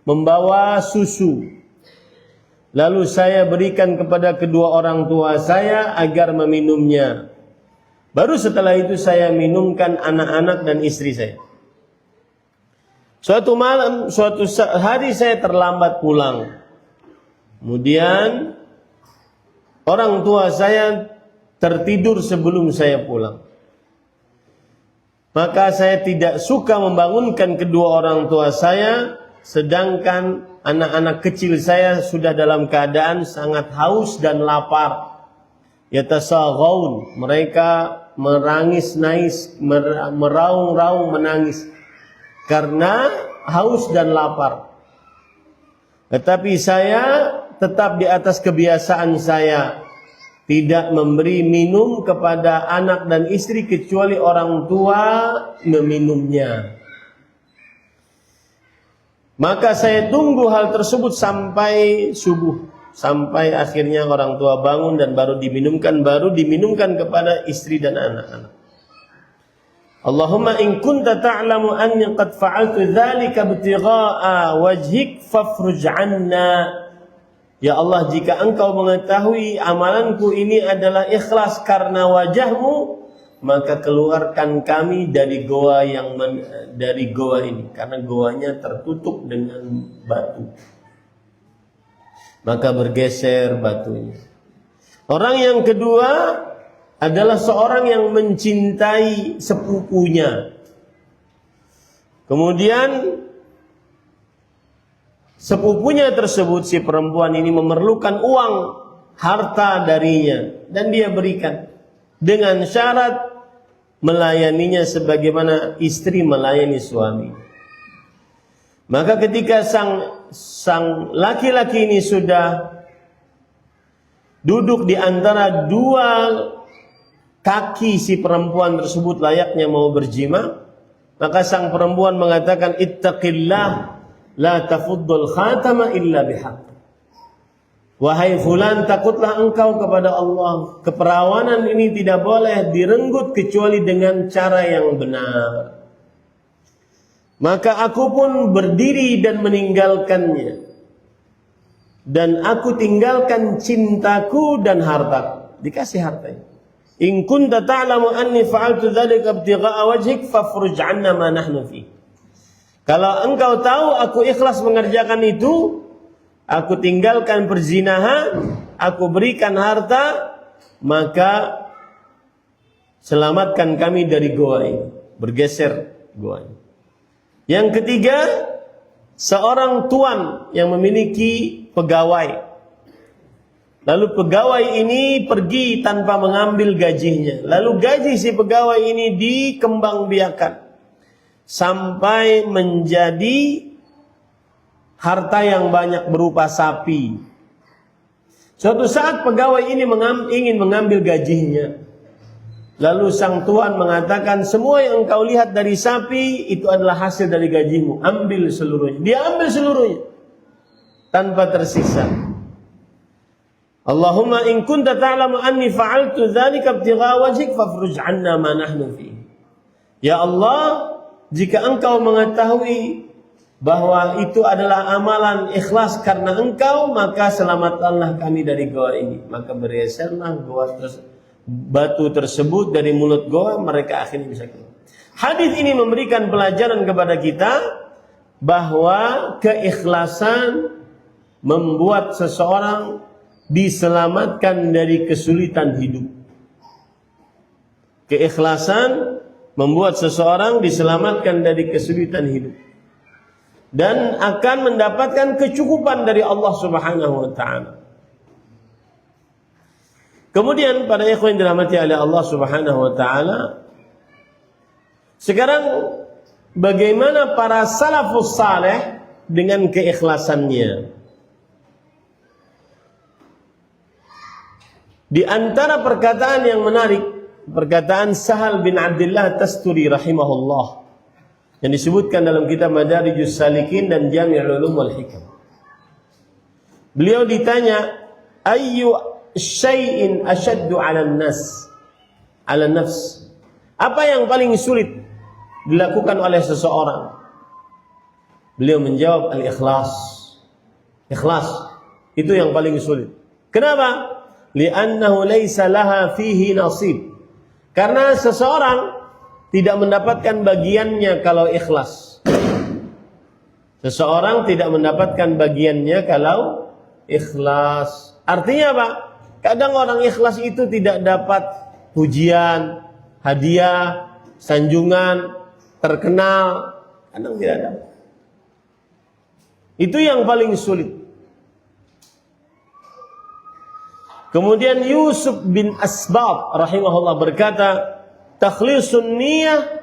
membawa susu, lalu saya berikan kepada kedua orang tua saya agar meminumnya. Baru setelah itu saya minumkan anak-anak dan istri saya. Suatu hari saya terlambat pulang. Kemudian orang tua saya tertidur sebelum saya pulang. Maka saya tidak suka membangunkan kedua orang tua saya, sedangkan anak-anak kecil saya sudah dalam keadaan sangat haus dan lapar. Yatasaghaun, mereka merangis-nangis, meraung-raung menangis karena haus dan lapar. Tetapi saya tetap di atas kebiasaan saya, tidak memberi minum kepada anak dan istri kecuali orang tua meminumnya. Maka saya tunggu hal tersebut sampai subuh, sampai akhirnya orang tua bangun dan baru diminumkan kepada istri dan anak-anak. Allahumma in kunta ta'lamu anni qad fa'altu dzalika ibtigha'a wajhik fafruj 'anna Ya Allah, jika engkau mengetahui amalanku ini adalah ikhlas karena wajahmu, maka keluarkan kami dari goa ini, karena goanya tertutup dengan batu. Maka bergeser batunya. Orang yang kedua adalah seorang yang mencintai sepupunya. Kemudian sepupunya tersebut, si perempuan ini memerlukan uang, harta darinya, dan dia berikan dengan syarat melayaninya sebagaimana istri melayani suami. Maka ketika sang laki-laki ini sudah duduk di antara dua kaki si perempuan tersebut layaknya mau berjima, maka sang perempuan mengatakan, ittaqillah la tafuddul khatama illa bihaq. Wahai fulan, takutlah engkau kepada Allah. Keperawanan ini tidak boleh direnggut kecuali dengan cara yang benar. Maka aku pun berdiri dan meninggalkannya. Dan aku tinggalkan cintaku dan hartaku. Dikasih hartanya. In kunta ta'lamu anni fa'altu dzalika ibtigha'a wajhik fafruj 'anna ma nahnu fi. Kalau engkau tahu aku ikhlas mengerjakan itu, aku tinggalkan perzinahan, aku berikan harta, maka selamatkan kami dari goa ini. Bergeser goa ini. Yang ketiga, seorang tuan yang memiliki pegawai. Lalu pegawai ini pergi tanpa mengambil gajinya. Lalu gaji si pegawai ini dikembangbiakan sampai menjadi harta yang banyak berupa sapi. Suatu saat pegawai ini ingin mengambil gajinya. Lalu sang tuan mengatakan, semua yang engkau lihat dari sapi itu adalah hasil dari gajimu. Ambil seluruhnya. Dia ambil seluruhnya tanpa tersisa. Allahumma in kunta ta'lamu anni fa'altu dzalika ibtigha'a wajhik fafruj 'anna ma nahnu fi. Ya Allah, jika engkau mengetahui bahwa itu adalah amalan ikhlas karena engkau, maka selamatkanlah kami dari goa ini. Maka bergeserlah batu tersebut dari mulut goa, mereka akhirnya bisa keluar. Hadis ini memberikan pelajaran kepada kita bahwa keikhlasan membuat seseorang diselamatkan dari kesulitan hidup. Keikhlasan membuat seseorang diselamatkan dari kesulitan hidup dan akan mendapatkan kecukupan dari Allah Subhanahu wa taala. Kemudian para ikhwan yang dirahmati oleh Allah Subhanahu wa taala, sekarang bagaimana para salafus saleh dengan keikhlasannya? Di antara perkataan yang menarik, perkataan Sahal bin Abdullah Tasturi rahimahullah yang disebutkan dalam kitab Madarijus Salikin dan Jami'ul Ulum wal Hikam. Beliau ditanya, ayyu syai'in ashaddu 'ala nafs? Apa yang paling sulit dilakukan oleh seseorang? Beliau menjawab, al-ikhlas. Ikhlas itu yang paling sulit. Kenapa? Li'annahu laysa laha fihi nasib. Karena seseorang tidak mendapatkan bagiannya kalau ikhlas. Seseorang tidak mendapatkan bagiannya kalau ikhlas. Artinya apa? Kadang orang ikhlas itu tidak dapat pujian, hadiah, sanjungan, terkenal. Kadang tidak dapat. Itu yang paling sulit. Kemudian Yusuf bin Asbab rahimahullah berkata, takhlisun niyah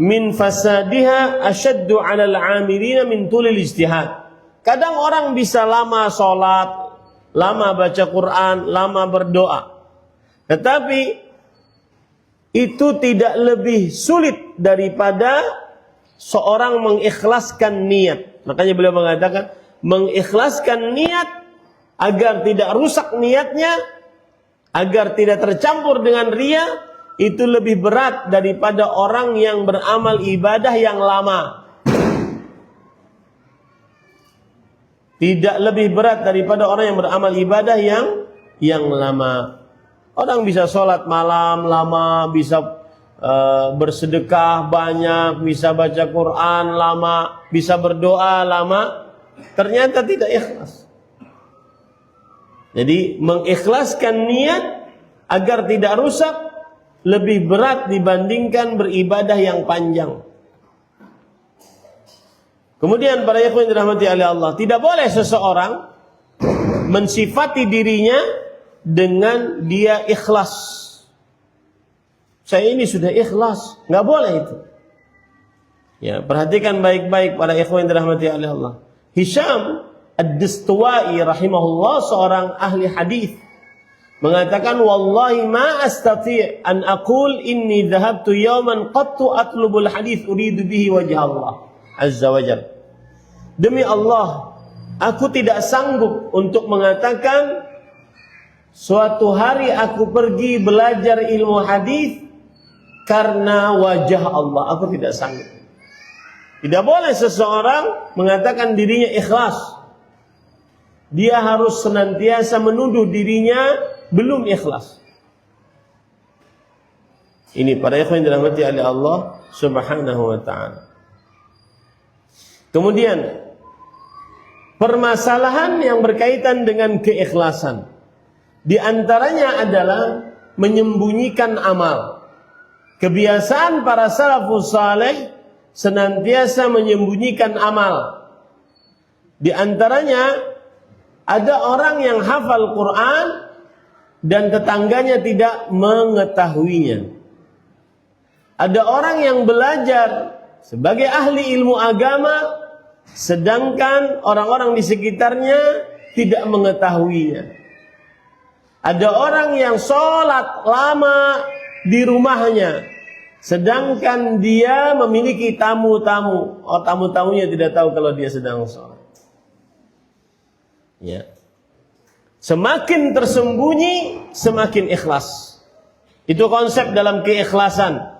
min fasadiha ashaddu 'ala al-'amilina min tulil ijtihad. Kadang orang bisa lama sholat, lama baca Quran, lama berdoa, tetapi itu tidak lebih sulit daripada seorang mengikhlaskan niat. Makanya beliau mengatakan, mengikhlaskan niat agar tidak rusak niatnya, agar tidak tercampur dengan riya, itu lebih berat daripada orang yang beramal ibadah yang lama. Tidak lebih berat daripada orang yang beramal ibadah yang lama. Orang bisa sholat malam lama, bisa bersedekah banyak, bisa baca Quran lama, bisa berdoa lama, ternyata tidak ikhlas. Jadi mengikhlaskan niat agar tidak rusak lebih berat dibandingkan beribadah yang panjang. Kemudian para ikhwan yang dirahmati oleh Allah, tidak boleh seseorang mensifati dirinya dengan dia ikhlas. Saya ini sudah ikhlas, nggak boleh itu. Ya, perhatikan baik-baik para ikhwan yang dirahmati oleh Allah. Hisham Ad-Dastuwai rahimahullah, seorang ahli hadis, mengatakan, wallahi ma astati' an aqul inni dhahabtu yawman qattu atlubul hadis uridu bihi wajah Allah azza wa jalla. Demi Allah, aku tidak sanggup untuk mengatakan suatu hari aku pergi belajar ilmu hadis karena wajah Allah. Aku tidak sanggup. Tidak boleh seseorang mengatakan dirinya ikhlas. Dia harus senantiasa menuduh dirinya belum ikhlas. Ini para ikhwan yang dirahmati oleh Allah Subhanahu wa ta'ala. Kemudian permasalahan yang berkaitan dengan keikhlasan, di antaranya adalah menyembunyikan amal. Kebiasaan para salafus saleh senantiasa menyembunyikan amal. Di antaranya ada orang yang hafal Quran dan tetangganya tidak mengetahuinya. Ada orang yang belajar sebagai ahli ilmu agama, sedangkan orang-orang di sekitarnya tidak mengetahuinya. Ada orang yang sholat lama di rumahnya, sedangkan dia memiliki tamu-tamu. Tamu-tamunya tidak tahu kalau dia sedang sholat. Ya. Semakin tersembunyi, semakin ikhlas. Itu konsep dalam keikhlasan.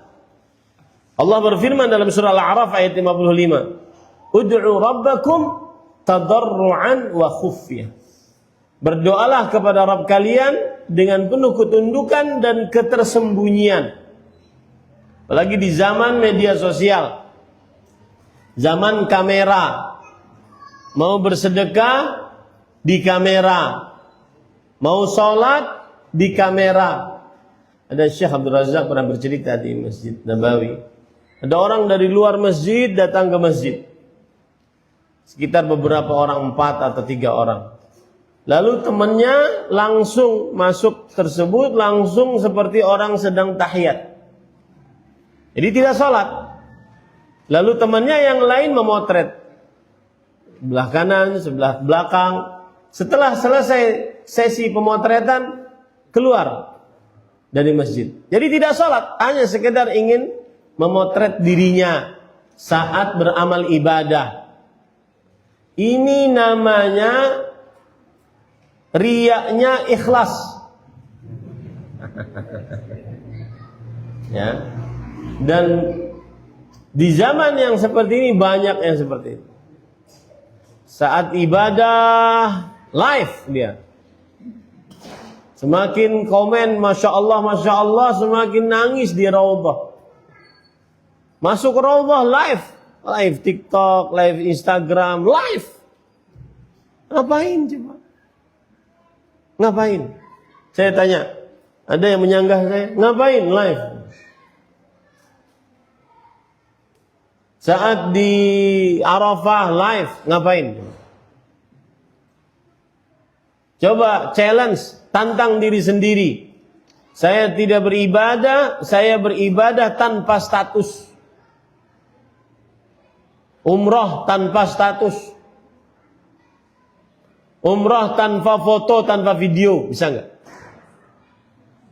Allah berfirman dalam surah Al-A'raf ayat 55. Ud'u rabbakum tadarru'an wa khufyah. Berdoalah kepada Rabb kalian dengan penuh ketundukan dan ketersembunyian. Apalagi di zaman media sosial, zaman kamera. Mau bersedekah di kamera, mau sholat di kamera. Ada Syekh Abdul Razak pernah bercerita di Masjid Nabawi. Ada orang dari luar masjid datang ke masjid. Sekitar beberapa orang, 4 atau 3 orang. Lalu temannya langsung masuk tersebut, langsung seperti orang sedang tahiyat. Jadi tidak sholat. Lalu temannya yang lain memotret. Sebelah kanan, sebelah belakang. Setelah selesai sesi pemotretan, keluar dari masjid. Jadi tidak sholat, hanya sekedar ingin memotret dirinya saat beramal ibadah. Ini namanya riyaknya ikhlas. Ya. Dan di zaman yang seperti ini banyak yang seperti itu. Saat ibadah live dia. Semakin komen Masya Allah, semakin nangis di raudhah. Masuk raudhah live TikTok, live Instagram, live. Ngapain coba? Ngapain? Saya tanya, ada yang menyanggah saya, ngapain live? Saat di Arafah live, ngapain? Coba challenge, tantang diri sendiri. Saya tidak beribadah, saya beribadah tanpa status. Umrah tanpa status. Umrah tanpa foto, tanpa video, bisa nggak?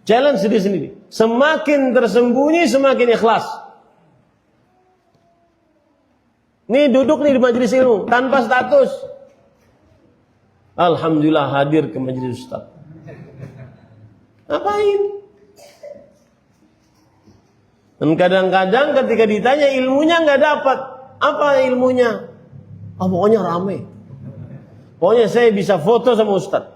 Challenge diri sendiri. Semakin tersembunyi, semakin ikhlas. Nih duduk nih di majelis ilmu, tanpa status. Alhamdulillah hadir ke majelis Ustaz. Ngapain? Dan kadang-kadang ketika ditanya ilmunya nggak dapat. Apa ilmunya? Pokoknya rame. Pokoknya saya bisa foto sama Ustaz.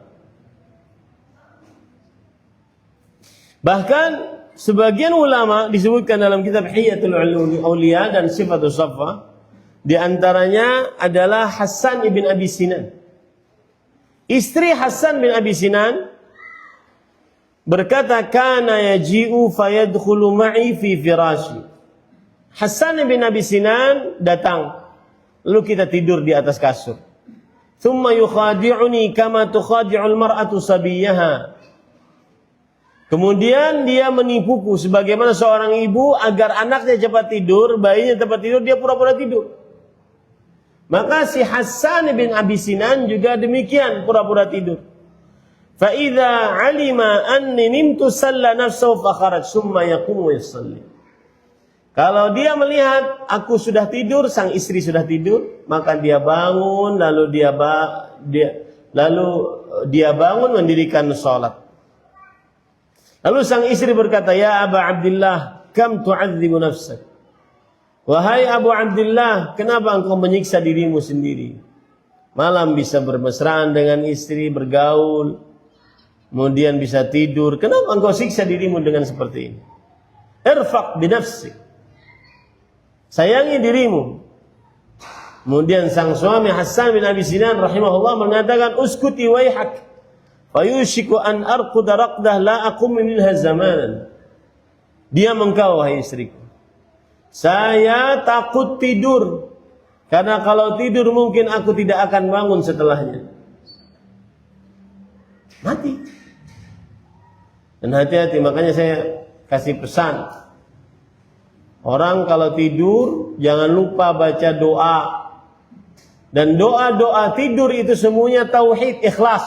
Bahkan sebagian ulama disebutkan dalam kitab Hiyatul Auliya dan Sifatus Safa, di antaranya adalah Hasan ibn Abi Sinan. Istri Hasan bin Abi Sinan berkata, kana yaji'u fayadkhulu ma'i fi firashi. Hasan bin Abi Sinan datang, lalu kita tidur di atas kasur. Thumma yukhadi'uni kama tukhadi'ul mar'atu sabiyaha. Kemudian dia menipuku sebagaimana seorang ibu agar anaknya cepat tidur, bayinya cepat tidur, dia pura-pura tidur. Maka si Hasan bin Abi Sinan juga demikian, pura-pura tidur. Fa idza alima anni nimtu salla nafsuhu fa kharaj summa yaqumu yusalli. Kalau dia melihat aku sudah tidur, sang istri sudah tidur, maka dia bangun, lalu dia bangun mendirikan salat. Lalu sang istri berkata, ya Aba Abdillah, kam tu'adzibu nafsak? Wahai Abu Abdillah, kenapa engkau menyiksa dirimu sendiri? Malam bisa bermesraan dengan istri, bergaul, kemudian bisa tidur. Kenapa engkau siksa dirimu dengan seperti ini? Irfaq binafsik. Sayangi dirimu. Kemudian sang suami Hasan bin Abi Sinan rahimahullah mengatakan, uskuti waihak. Fayushiku an arquda raqdah la aqum minha zamanan. Diam engkau wahai istriku. Saya takut tidur, karena kalau tidur mungkin aku tidak akan bangun setelahnya. Mati. Dan hati-hati, makanya saya kasih pesan. Orang kalau tidur jangan lupa baca doa. Dan doa-doa tidur itu semuanya tauhid, ikhlas.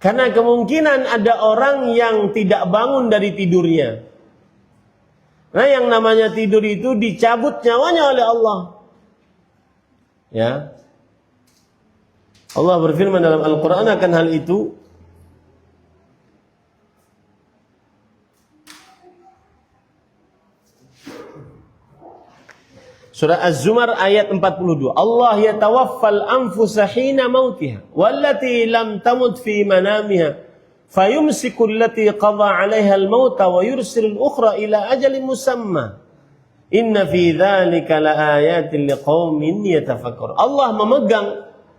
Karena kemungkinan ada orang yang tidak bangun dari tidurnya. Nah, yang namanya tidur itu dicabut nyawanya oleh Allah. Ya. Allah berfirman dalam Al-Quran akan hal itu. Surah Az-Zumar ayat 42. Allah yatawaffal anfusa hina mautiha wallati lam tamut fi manamiha fayumsiku allati qada 'alaiha al-mauta wa yursilu al-ukhra ila ajalin musamma. Inna fi dzalika laayatin liqaumin yatafakkarun. Allah memegang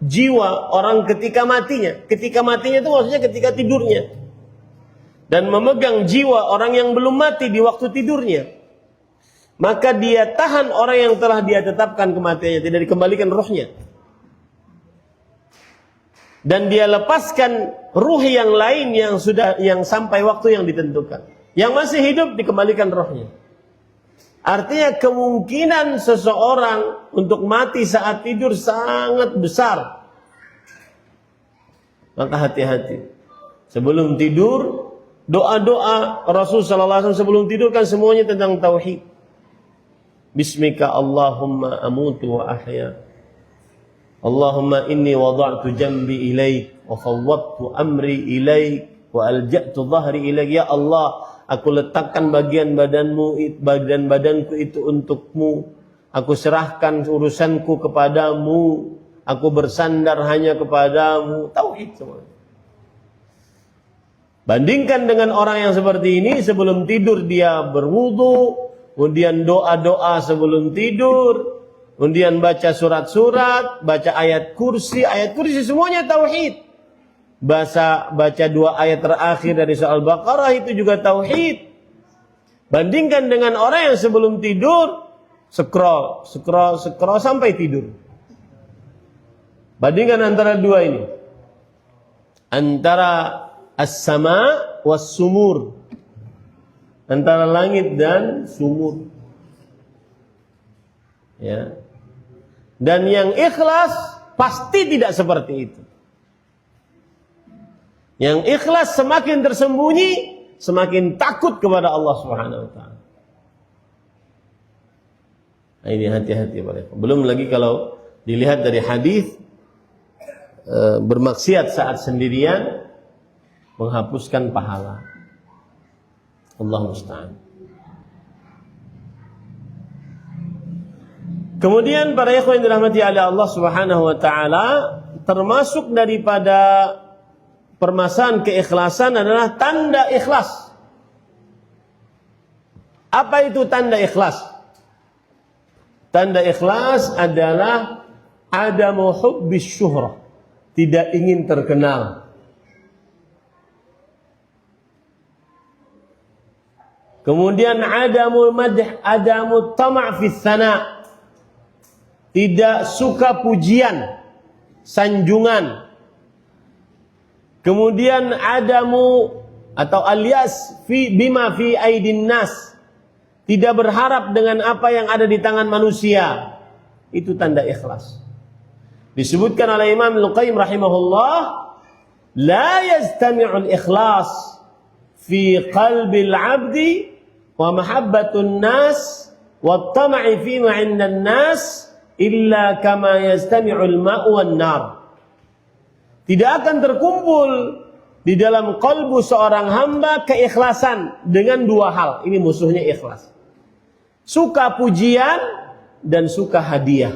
jiwa orang ketika matinya. Ketika matinya itu maksudnya ketika tidurnya. Dan memegang jiwa orang yang belum mati di waktu tidurnya. Maka dia tahan orang yang telah dia tetapkan kematiannya, tidak dikembalikan ruhnya. Dan dia lepaskan ruh yang lain yang sampai waktu yang ditentukan. Yang masih hidup dikembalikan ruhnya. Artinya kemungkinan seseorang untuk mati saat tidur sangat besar. Maka hati-hati. Sebelum tidur, doa-doa Rasulullah SAW sebelum tidur kan semuanya tentang tauhid. Bismika Allahumma amutu wa ahya. Allahumma inni wada'tu jambi ilaik wa fawwadtu amri ilaik wa alja'tu dhahri ilaik. Ya Allah, aku letakkan bagian badanku itu untukmu. Aku serahkan urusanku kepadamu. Aku bersandar hanya kepadamu. Tauhid semua. Bandingkan dengan orang yang seperti ini, sebelum tidur dia berwudu, kemudian doa-doa sebelum tidur, kemudian baca surat-surat, baca ayat kursi semuanya tauhid. Baca 2 ayat terakhir dari surah Al-Baqarah itu juga tauhid. Bandingkan dengan orang yang sebelum tidur scroll sampai tidur. Bandingkan antara dua ini. Antara as-sama was-sumur. Antara langit dan sumur. Ya. Dan yang ikhlas pasti tidak seperti itu. Yang ikhlas semakin tersembunyi, semakin takut kepada Allah Subhanahu wa taala. Nah, ini hati-hati Pak. Belum lagi kalau dilihat dari hadis bermaksiat saat sendirian menghapuskan pahala. Allah musta'an. Kemudian para ikhwan yang dirahmati oleh Allah Subhanahu wa taala, termasuk daripada permasalahan keikhlasan adalah tanda ikhlas. Apa itu tanda ikhlas? Tanda ikhlas adalah adamu hubbis syuhrah, tidak ingin terkenal. Kemudian adamul madh, adamut tama' fi tsana, tidak suka pujian, sanjungan. Kemudian adamu atau alias bima fi aidin nas, tidak berharap dengan apa yang ada di tangan manusia. Itu tanda ikhlas. Disebutkan oleh Imam Al-Qayyim rahimahullah, la yastami'ul ikhlas fi qalbil 'abdi wa mahabbatun nas wa tama'i fi ma 'indan nas illa kama yastami'ul ma'u wan nar. Tidak akan terkumpul di dalam kalbu seorang hamba keikhlasan dengan dua hal. Ini musuhnya ikhlas. Suka pujian dan suka hadiah.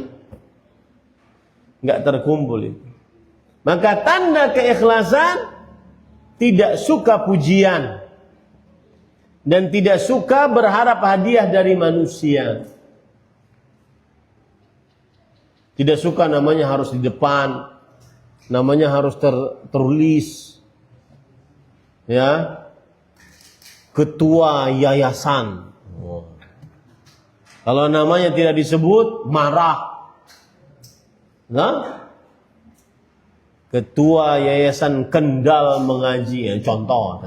Enggak terkumpul itu. Maka tanda keikhlasan tidak suka pujian dan tidak suka berharap hadiah dari manusia. Tidak suka namanya harus di depan, namanya harus tertulis, ya, ketua yayasan. Kalau namanya tidak disebut, marah. Nah, ketua yayasan Kendal mengaji, ya, contoh.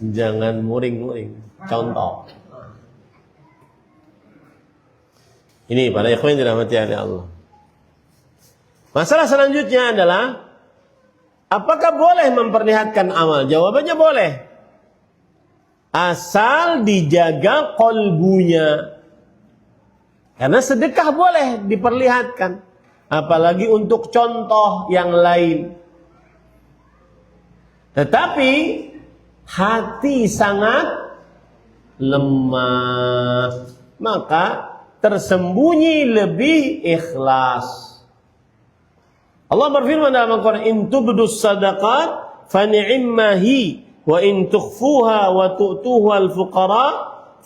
Jangan muring-muring, contoh. Ini para ikhwan yang dirahmati oleh Allah. Masalah selanjutnya adalah, apakah boleh memperlihatkan amal? Jawabannya boleh. Asal dijaga qalbunya. Karena sedekah boleh diperlihatkan. Apalagi untuk contoh yang lain. Tetapi hati sangat lemah. Maka tersembunyi lebih ikhlas. Allah berfirman dalam Al-Quran, in tubdus sadaqat fa ni'immahi wa in tukhfuha wa tu'tuha al-fuqara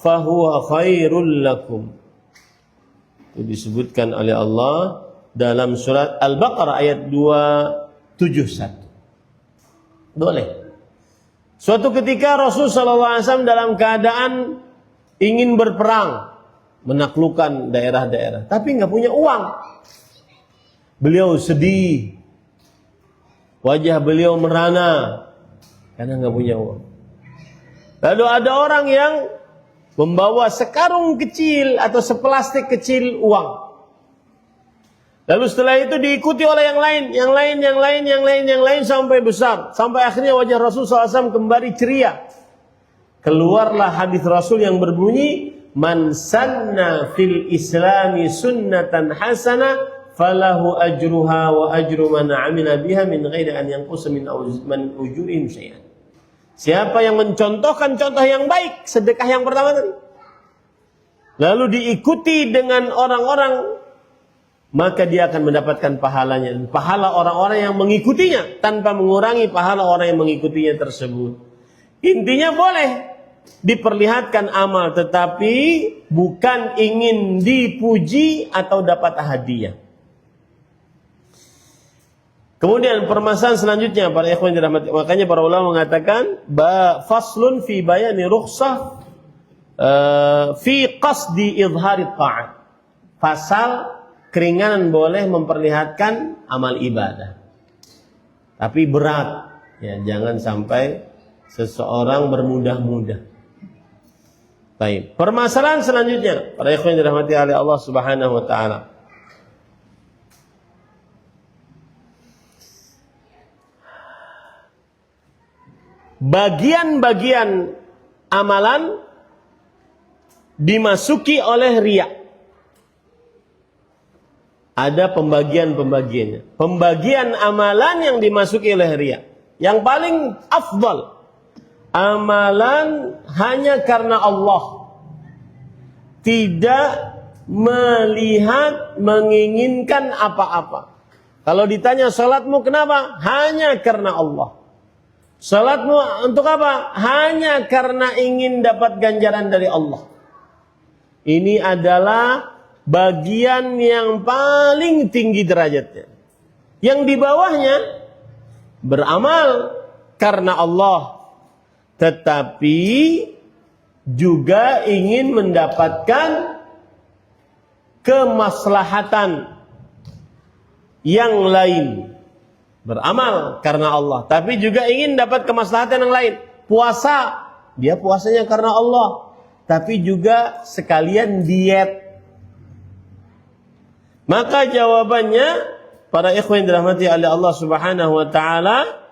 fa huwa khairul lakum. Itu disebutkan oleh Allah dalam surat Al-Baqarah ayat 271. Boleh. Suatu ketika Rasul sallallahu alaihi wasallam dalam keadaan ingin berperang, menaklukkan daerah-daerah, tapi enggak punya uang. Beliau sedih. Wajah beliau merana karena enggak punya uang. Lalu ada orang yang membawa sekarung kecil atau seplastik kecil uang. Lalu setelah itu diikuti oleh yang lain sampai besar. Sampai akhirnya wajah Rasul SAW kembali ceria. Keluarlah hadis Rasul yang berbunyi, man sanna fil islami sunnatan hasana falahu ajruha wa ajru man amila biha min ghairi an yanqusa min ujurihim syai'an. Siapa yang mencontohkan contoh yang baik, sedekah yang pertama tadi, lalu diikuti dengan orang-orang, maka dia akan mendapatkan pahalanya, pahala orang-orang yang mengikutinya tanpa mengurangi pahala orang yang mengikutinya tersebut. Intinya boleh diperlihatkan amal, tetapi bukan ingin dipuji atau dapat hadiah. Kemudian permasalahan selanjutnya para ikhwan dirahmati, makanya para ulama mengatakan faslun fi bayani rukhsah fi qasdi idhari ta'at. Pasal keringanan boleh memperlihatkan amal ibadah. Tapi berat, ya, jangan sampai seseorang bermudah-mudah. Baik, permasalahan selanjutnya para ikhwan dirahmati oleh Allah Subhanahu wa taala. Bagian-bagian amalan dimasuki oleh riya. Ada pembagian-pembagiannya. Pembagian amalan yang dimasuki oleh riya. Yang paling afdal, amalan hanya karena Allah, tidak melihat, menginginkan apa-apa. Kalau ditanya salatmu kenapa? Hanya karena Allah. Salatmu untuk apa? Hanya karena ingin dapat ganjaran dari Allah. Ini adalah bagian yang paling tinggi derajatnya. Yang di bawahnya beramal karena Allah, tetapi juga ingin mendapatkan kemaslahatan yang lain. Beramal karena Allah, tapi juga ingin dapat kemaslahatan yang lain. Puasa, dia puasanya karena Allah, tapi juga sekalian diet. Maka jawabannya, para ikhwan dirahmati oleh Allah Subhanahu wa taala,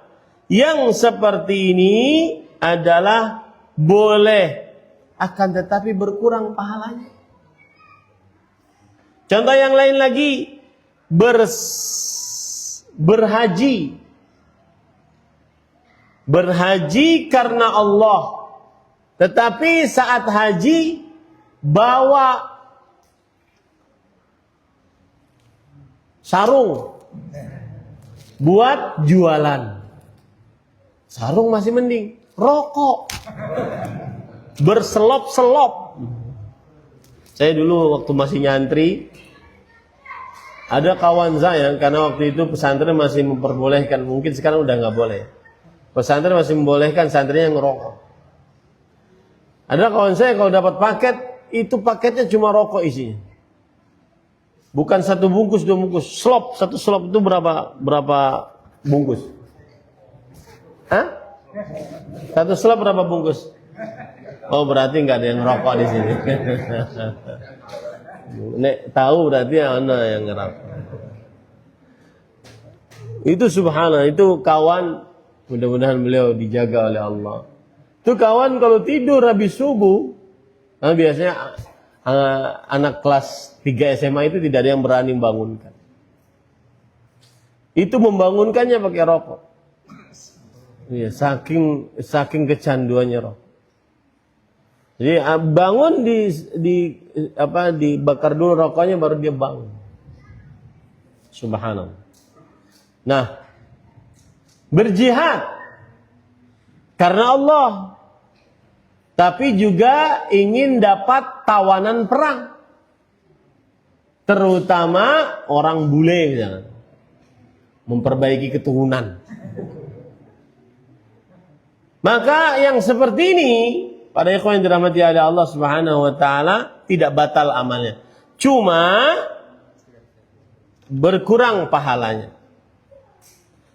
yang seperti ini adalah boleh, akan tetapi berkurang pahalanya. Contoh yang lain lagi, berhaji karena Allah, tetapi saat haji bawa sarung buat jualan. Sarung masih mending, rokok berselop-selop. Saya dulu waktu masih nyantri, ada kawan saya, karena waktu itu pesantren masih memperbolehkan, mungkin sekarang udah nggak boleh. Pesantren masih membolehkan santrinya ngerokok. Ada kawan saya kalau dapat paket, itu paketnya cuma rokok isinya. Bukan satu bungkus, dua bungkus, slop, satu slop itu berapa bungkus? Hah? Satu slop berapa bungkus? Oh, berarti nggak ada yang ngerokok di sini. Nek tahu berarti ana yang ngerokok. Itu subhanallah, itu kawan, mudah-mudahan beliau dijaga oleh Allah. Itu kawan kalau tidur habis subuh, biasanya anak kelas 3 SMA itu tidak ada yang berani membangunkan. Itu membangunkannya pakai rokok. Iya, saking kecanduannya rokok. Jadi bangun dibakar dulu rokoknya baru dia bangun. Subhanallah. Nah, berjihad karena Allah, tapi juga ingin dapat tawanan perang, terutama orang bule, misalnya, memperbaiki keturunan. Maka yang seperti ini, para ikhwan yang dirahmati oleh Allah Subhanahu wa taala, tidak batal amalnya. Cuma berkurang pahalanya.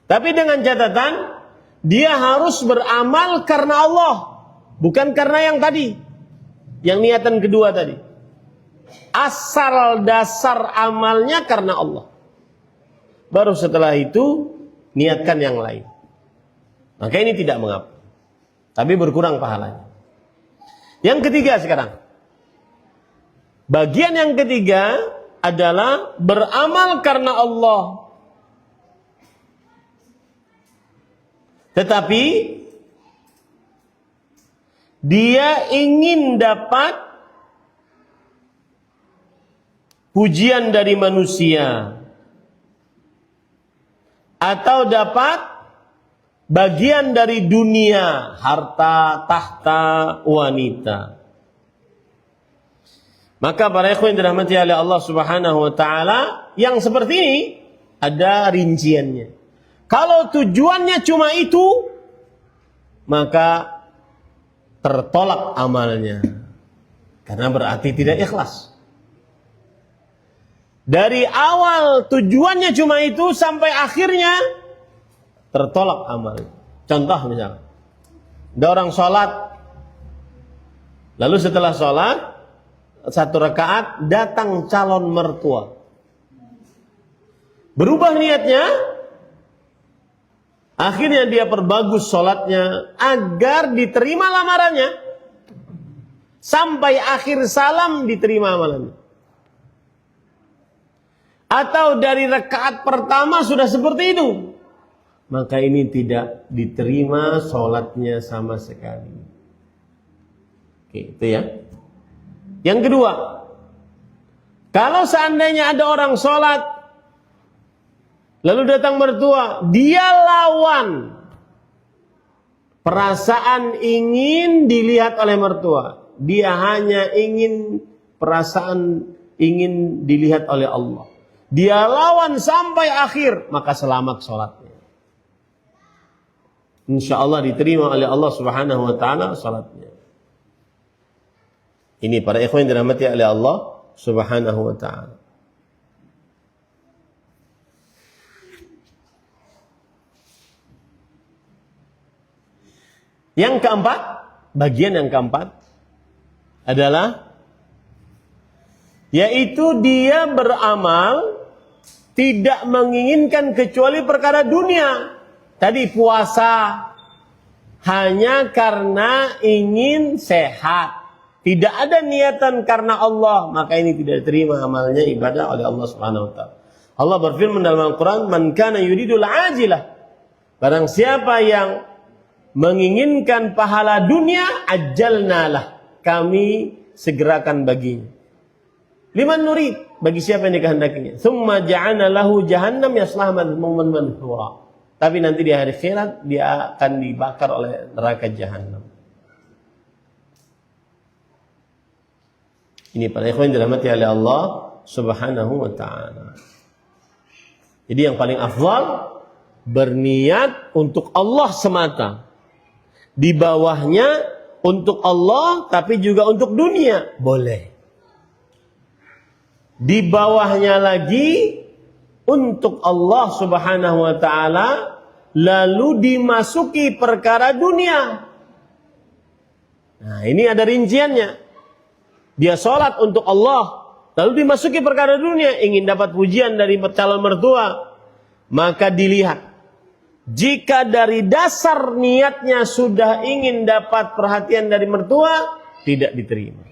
Tapi dengan catatan, dia harus beramal karena Allah, bukan karena yang tadi, yang niatan kedua tadi. Asal dasar amalnya karena Allah. Baru setelah itu niatkan yang lain. Maka ini tidak mengapa. Tapi berkurang pahalanya. Yang ketiga sekarang. Bagian yang ketiga adalah beramal karena Allah. Tetapi dia ingin dapat pujian dari manusia, atau dapat bagian dari dunia, harta, tahta, wanita. Maka para ikhwan dirahmati oleh Allah Subhanahu wa taala, yang seperti ini ada rinciannya. Kalau tujuannya cuma itu, maka tertolak amalnya, karena berarti tidak ikhlas. Dari awal tujuannya cuma itu sampai akhirnya tertolak amal. Contoh misalnya, ada orang sholat, lalu setelah sholat 1 rakaat datang calon mertua, berubah niatnya, akhirnya dia perbagus sholatnya agar diterima lamarannya, sampai akhir salam diterima amalannya. Atau dari rakaat pertama sudah seperti itu, maka ini tidak diterima sholatnya sama sekali. Oke, itu ya. Yang kedua, Kalau seandainya ada orang sholat, lalu datang mertua, dia lawan perasaan ingin dilihat oleh mertua. Dia hanya ingin perasaan ingin dilihat oleh Allah. Dia lawan sampai akhir, maka selamat sholatnya. Insya Allah diterima oleh Allah Subhanahu wa ta'ala sholatnya. Ini para ikhwan yang dirahmati oleh Allah Subhanahu wa ta'ala. Yang keempat, bagian yang keempat adalah yaitu dia beramal tidak menginginkan kecuali perkara dunia. Tadi puasa hanya karena ingin sehat. Tidak ada niatan karena Allah, maka ini tidak diterima amalnya ibadah oleh Allah Subhanahu wa taala. Allah berfirman dalam Al-Qur'an, "Man kana yuridul ajilah." Barang siapa yang menginginkan pahala dunia, ajjalnalah, kami segerakan baginya. Liman nurid, bagi siapa yang dikehendakinya. Tsumma ja'alna lahu jahannam yaslaha madhmuman madhura. Tapi nanti di hari akhirat dia akan dibakar oleh neraka jahanam. Ini para ikhwan dirahmati oleh Allah Subhanahu wa ta'ala. Jadi yang paling afdal berniat untuk Allah semata. Di bawahnya untuk Allah tapi juga untuk dunia, boleh. Di bawahnya lagi untuk Allah Subhanahu wa ta'ala, lalu dimasuki perkara dunia. Nah, ini ada rinciannya. Dia sholat untuk Allah, lalu dimasuki perkara dunia, ingin dapat pujian dari calon mertua, maka dilihat. Jika dari dasar niatnya sudah ingin dapat perhatian dari mertua, tidak diterima.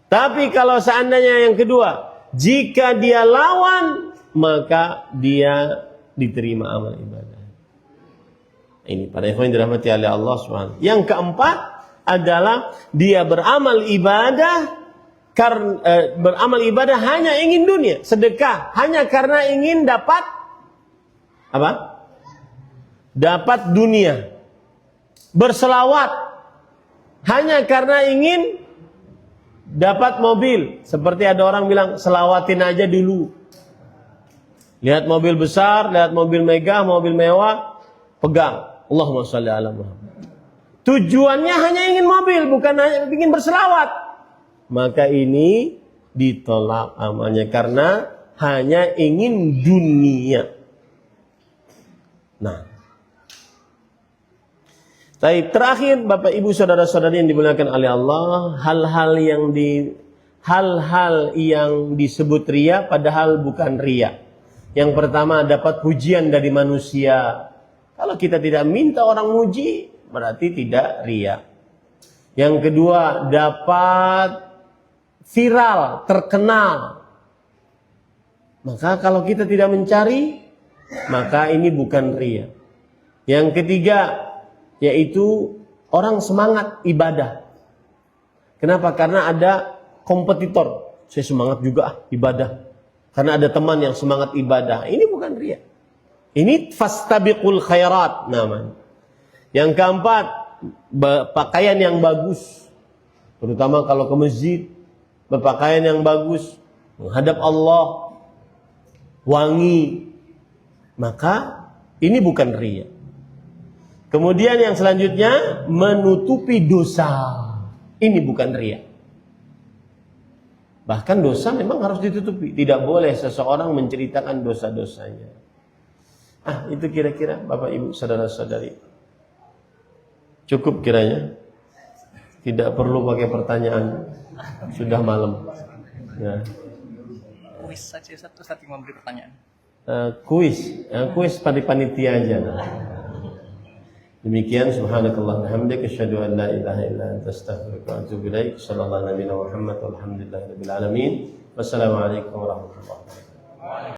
Tapi kalau seandainya yang kedua, jika dia lawan, maka dia diterima amal ibadah. Ini para ikhwan dirahmati oleh Allah SWT. Yang keempat adalah dia beramal ibadah hanya ingin dunia, sedekah hanya karena ingin dapat apa? Dapat dunia. Berselawat hanya karena ingin dapat mobil. Seperti ada orang bilang, selawatin aja dulu. Lihat mobil besar, lihat mobil megah, mobil mewah, pegang. Allahumma sholli ala Muhammad. Tujuannya hanya ingin mobil, bukan hanya ingin berselawat. Maka ini ditolak amalnya karena hanya ingin dunia. Nah, terakhir Bapak Ibu saudara-saudari yang dimuliakan oleh Allah, hal-hal yang disebut riya padahal bukan riya. Yang pertama, dapat pujian dari manusia. Kalau kita tidak minta orang muji, berarti tidak riya. Yang kedua, dapat viral, terkenal. Maka kalau kita tidak mencari, maka ini bukan riya. Yang ketiga, yaitu orang semangat ibadah. Kenapa? Karena ada kompetitor. Saya semangat juga ibadah. Karena ada teman yang semangat ibadah. Ini bukan riya. Ini fastabiqul khairat namanya. Yang keempat, pakaian yang bagus. Terutama kalau ke masjid, berpakaian yang bagus, menghadap Allah, wangi. Maka ini bukan riya. Kemudian yang selanjutnya, menutupi dosa. Ini bukan riya. Bahkan dosa memang harus ditutupi. Tidak boleh seseorang menceritakan dosa-dosanya. Itu kira-kira Bapak Ibu saudara-saudari. Cukup kiranya. Tidak perlu pakai pertanyaan. Sudah malam. Ya. Kuis saja satu yang memberi pertanyaan. Kuis pada panitia aja. Demikian subhanakallah walhamdulillah asyhadu an la ilaha illa anta astaghfiruka wa atubu ilaik. Sallallahu alaihi wa sallam. Walhamdulillahirabbil alamin. Wassalamualaikum warahmatullahi wabarakatuh.